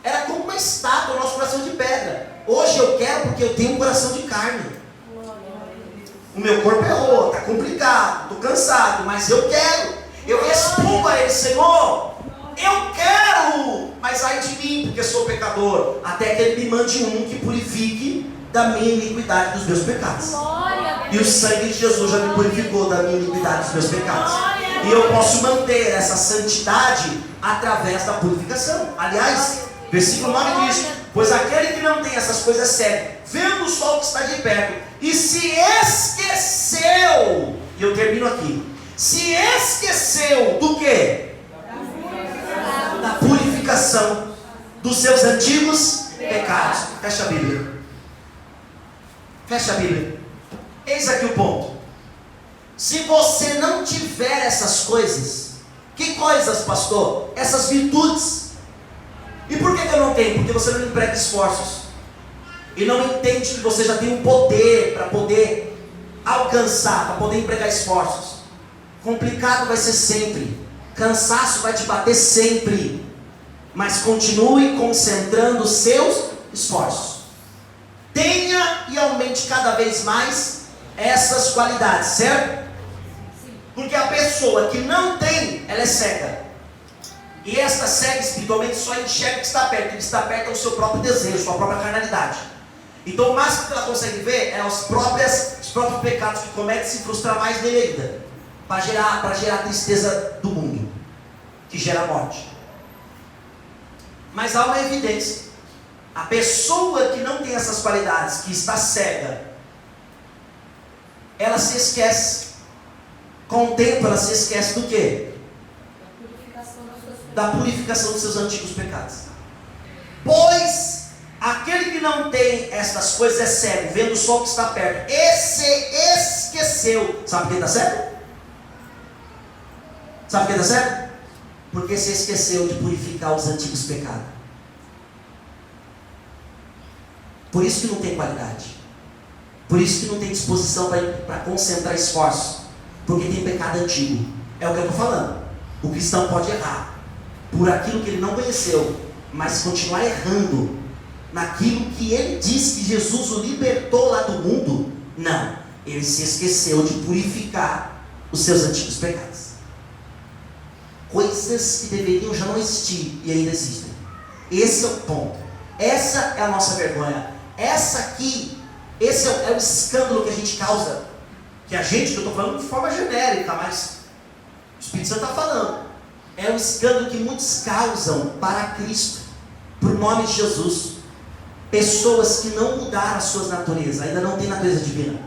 era como uma estátua, o nosso coração de pedra. Hoje eu quero porque eu tenho um coração de carne. O meu corpo errou, está complicado, estou cansado, mas eu quero. Eu respondo a Ele: Senhor, eu quero, mas ai de mim, porque sou pecador, até que Ele me mande um que purifique da minha iniquidade, dos meus pecados. E o sangue de Jesus já me purificou da minha iniquidade, dos meus pecados. E eu posso manter essa santidade através da purificação. Aliás, versículo 9 diz: pois aquele que não tem essas coisas segue, vendo o sol que está de perto, e se esqueceu, e eu termino aqui, se esqueceu do quê? Da purificação dos seus antigos pecados. Fecha a Bíblia. Fecha a Bíblia. Eis aqui o ponto. Se você não tiver essas coisas, que coisas, pastor? Essas virtudes. E por que eu não tenho? Porque você não emprega esforços. E não entende que você já tem um poder para poder alcançar, para poder empregar esforços. Complicado vai ser sempre. Cansaço vai te bater sempre. Mas continue concentrando os seus esforços. Tenha e aumente cada vez mais essas qualidades, certo? Porque a pessoa que não tem, ela é cega. E esta cega espiritualmente só enxerga o que está perto. O que está perto é o seu próprio desejo, sua própria carnalidade. Então o máximo que ela consegue ver é os próprios pecados que comete e se frustrar mais nele ainda. Para gerar a tristeza do mundo, que gera a morte. Mas há uma evidência. A pessoa que não tem essas qualidades, que está cega, ela se esquece. Com o tempo ela se esquece do quê? Da purificação dos seus antigos pecados. Pois aquele que não tem estas coisas é cego, vendo só o que está perto. Esse esqueceu. Sabe por que está cego? Sabe por que está cego? Porque se esqueceu de purificar os antigos pecados. Por isso que não tem qualidade. Por isso que não tem disposição para concentrar esforços. Porque tem pecado antigo. É o que eu estou falando. O cristão pode errar por aquilo que ele não conheceu, mas continuar errando naquilo que ele diz que Jesus o libertou lá do mundo. Não, ele se esqueceu de purificar os seus antigos pecados. Coisas que deveriam já não existir e ainda existem. Esse é o ponto. Essa é a nossa vergonha. Esse é o escândalo que a gente causa. Que eu estou falando de forma genérica, mas o Espírito Santo está falando. É um escândalo que muitos causam para Cristo, por nome de Jesus. Pessoas que não mudaram as suas naturezas, ainda não tem natureza divina.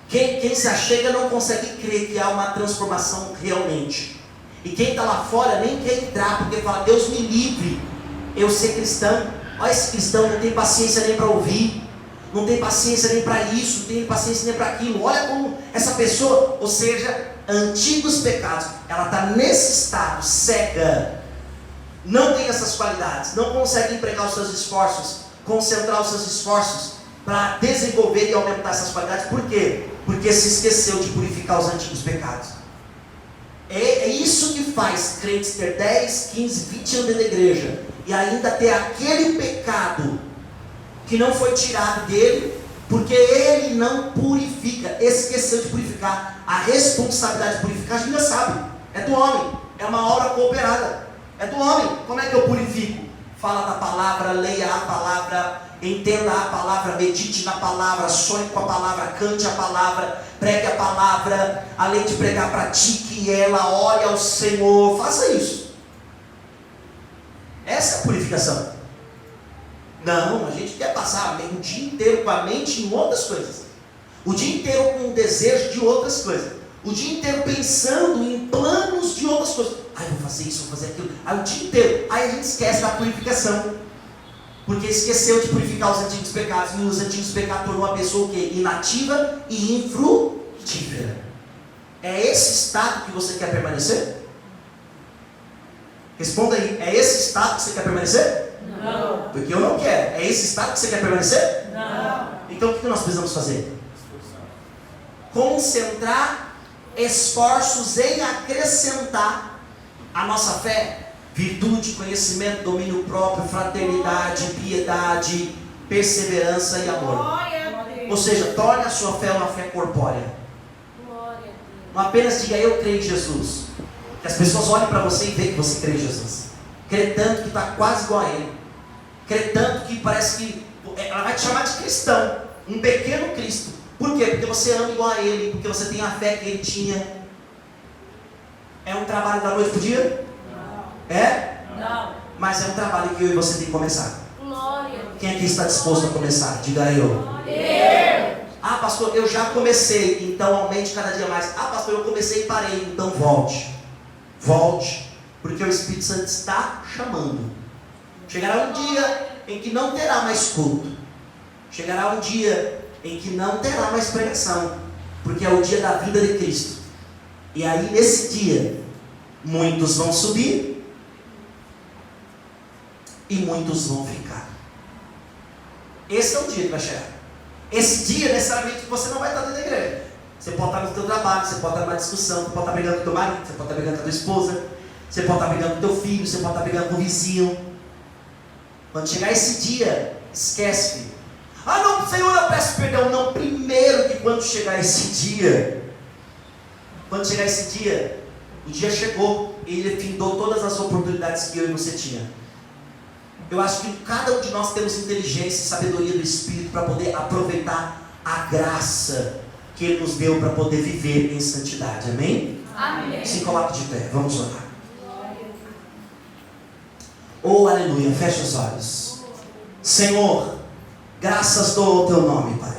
Quem se achega não consegue crer que há uma transformação realmente. E quem está lá fora nem quer entrar, porque fala: Deus me livre, eu ser cristão. Olha, esse cristão não tem paciência nem para ouvir, não tem paciência nem para isso, não tem paciência nem para aquilo. Olha como essa pessoa, ou seja, antigos pecados, ela está nesse estado, cega, não tem essas qualidades, não consegue empregar os seus esforços, concentrar os seus esforços para desenvolver e aumentar essas qualidades. Por quê? Porque se esqueceu de purificar os antigos pecados. É isso que faz crentes ter 10, 15, 20 anos dentro da igreja e ainda ter aquele pecado que não foi tirado dele, porque ele não purifica, esqueceu de purificar. A responsabilidade de purificar a gente já sabe, é do homem, é uma obra cooperada, é do homem. Como é que eu purifico? Fala da palavra, leia a palavra, entenda a palavra, medite na palavra, sonhe com a palavra, cante a palavra, pregue a palavra, além de pregar, pratique ela, ore ao Senhor, faça isso. Essa é a purificação. Não, a gente quer passar o dia inteiro com a mente em outras coisas, o dia inteiro com o desejo de outras coisas, o dia inteiro pensando em planos de outras coisas. Ai, vou fazer isso, vou fazer aquilo. Aí o dia inteiro, aí a gente esquece da purificação, porque esqueceu de purificar os antigos pecados, e os antigos pecados tornou a pessoa o quê? Inativa e infrutífera. É esse estado que você quer permanecer? Responda aí, é esse estado que você quer permanecer? Não. Porque eu não quero. É esse estado que você quer permanecer? Não. Então o que nós precisamos fazer? Concentrar esforços em acrescentar a nossa fé, virtude, conhecimento, domínio próprio, fraternidade, piedade, perseverança e amor. Glória a Deus. Ou seja, torne a sua fé uma fé corpórea. Glória a Deus. Não apenas diga: eu creio em Jesus. Que as pessoas olhem para você e vejam que você crê em Jesus. Crê tanto que está quase igual a Ele. Crê tanto que parece que ela vai te chamar de cristão, um pequeno Cristo. Por quê? Porque você ama igual a Ele, porque você tem a fé que Ele tinha. É um trabalho da noite para o dia? Não. É? Não. Mas é um trabalho que eu e você tem que começar. Glória a Deus. Quem aqui está disposto a começar? Diga eu. Deus. Ah, pastor, eu já comecei, então aumente cada dia mais. Ah, pastor, eu comecei e parei, então volte. Volte, porque o Espírito Santo está chamando. Chegará um dia em que não terá mais culto. Chegará um dia em que não terá mais pregação. porque é o dia da vida de Cristo. E aí nesse dia, muitos vão subir e muitos vão ficar. Esse é o dia que vai chegar. Esse dia, necessariamente, você não vai estar dentro da igreja. Você pode estar no seu trabalho, você pode estar numa discussão, você pode estar brigando com o teu marido, você pode estar brigando com a tua esposa, você pode estar brigando com o teu filho, você pode estar brigando com o vizinho. Quando chegar esse dia, esquece, filho. Ah não, Senhor, eu peço perdão. Não, primeiro que quando chegar esse dia, o dia chegou, Ele findou todas as oportunidades que eu e você tinha. Eu acho que cada um de nós temos inteligência e sabedoria do Espírito para poder aproveitar a graça que Ele nos deu para poder viver em santidade, amém? Amém. Se coloque de pé, vamos orar. Oh, aleluia, fecha os olhos. Senhor, graças dou ao teu nome, Pai.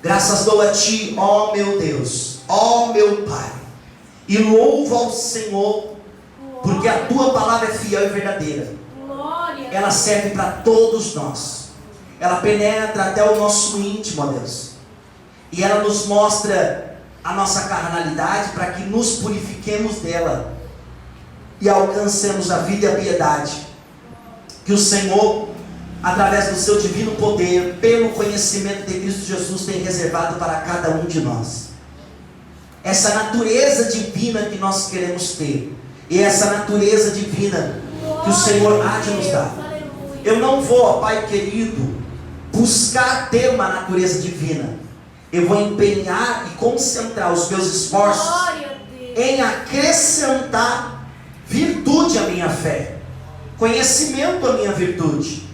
Graças dou a ti, ó meu Deus, ó meu Pai. E louvo ao Senhor, porque a tua palavra é fiel e verdadeira. Ela serve para todos nós. Ela penetra até o nosso íntimo, ó Deus. E ela nos mostra a nossa carnalidade para que nos purifiquemos dela e alcancemos a vida e a piedade que o Senhor, através do seu divino poder, pelo conhecimento de Cristo Jesus, tem reservado para cada um de nós. Essa natureza divina que nós queremos ter, e essa natureza divina que o Senhor há de nos dar. Eu não vou, ó Pai querido, buscar ter uma natureza divina. Eu vou empenhar e concentrar os meus esforços em acrescentar virtude à minha fé, conhecimento à minha virtude,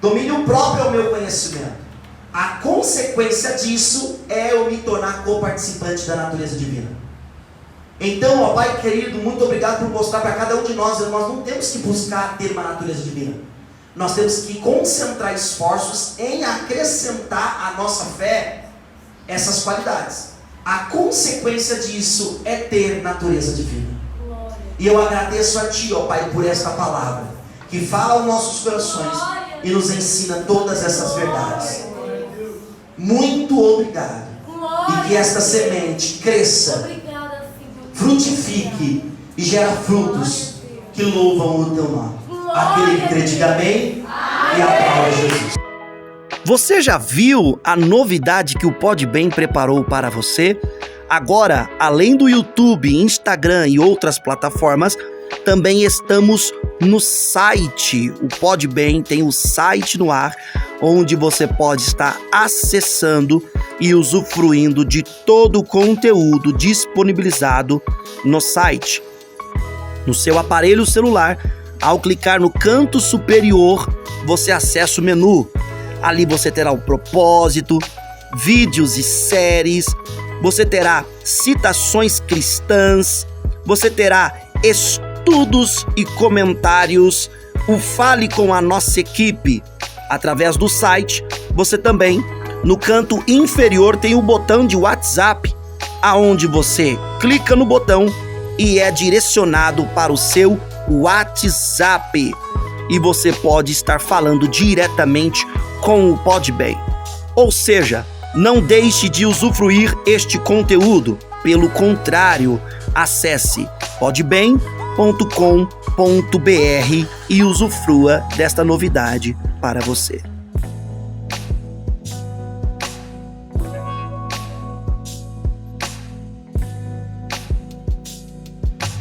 domínio próprio ao meu conhecimento. A consequência disso é eu me tornar coparticipante da natureza divina. Então, ó Pai querido, muito obrigado por mostrar para cada um de nós não temos que buscar ter uma natureza divina. Nós temos que concentrar esforços em acrescentar à nossa fé essas qualidades. A consequência disso é ter natureza divina. E eu agradeço a Ti, ó Pai, por esta palavra, que fala aos nossos corações e nos ensina todas essas verdades. Muito obrigado. E que esta semente cresça, frutifique e gera frutos que louvam o Teu nome. Aquele que crê, diga amém e aplauda Jesus. Você já viu a novidade que o Podbem preparou para você? Agora, além do YouTube, Instagram e outras plataformas, também estamos no site. O Podbem tem o site no ar, onde você pode estar acessando e usufruindo de todo o conteúdo disponibilizado no site. No seu aparelho celular, ao clicar no canto superior, você acessa o menu. Ali você terá o propósito, vídeos e séries, você terá citações cristãs, você terá estudos e comentários, o Fale com a Nossa Equipe. Através do site, você também, no canto inferior, tem o botão de WhatsApp, aonde você clica no botão e é direcionado para o seu WhatsApp. E você pode estar falando diretamente com o Podbem. Ou seja, não deixe de usufruir este conteúdo. Pelo contrário, acesse podbem.com.br e usufrua desta novidade para você.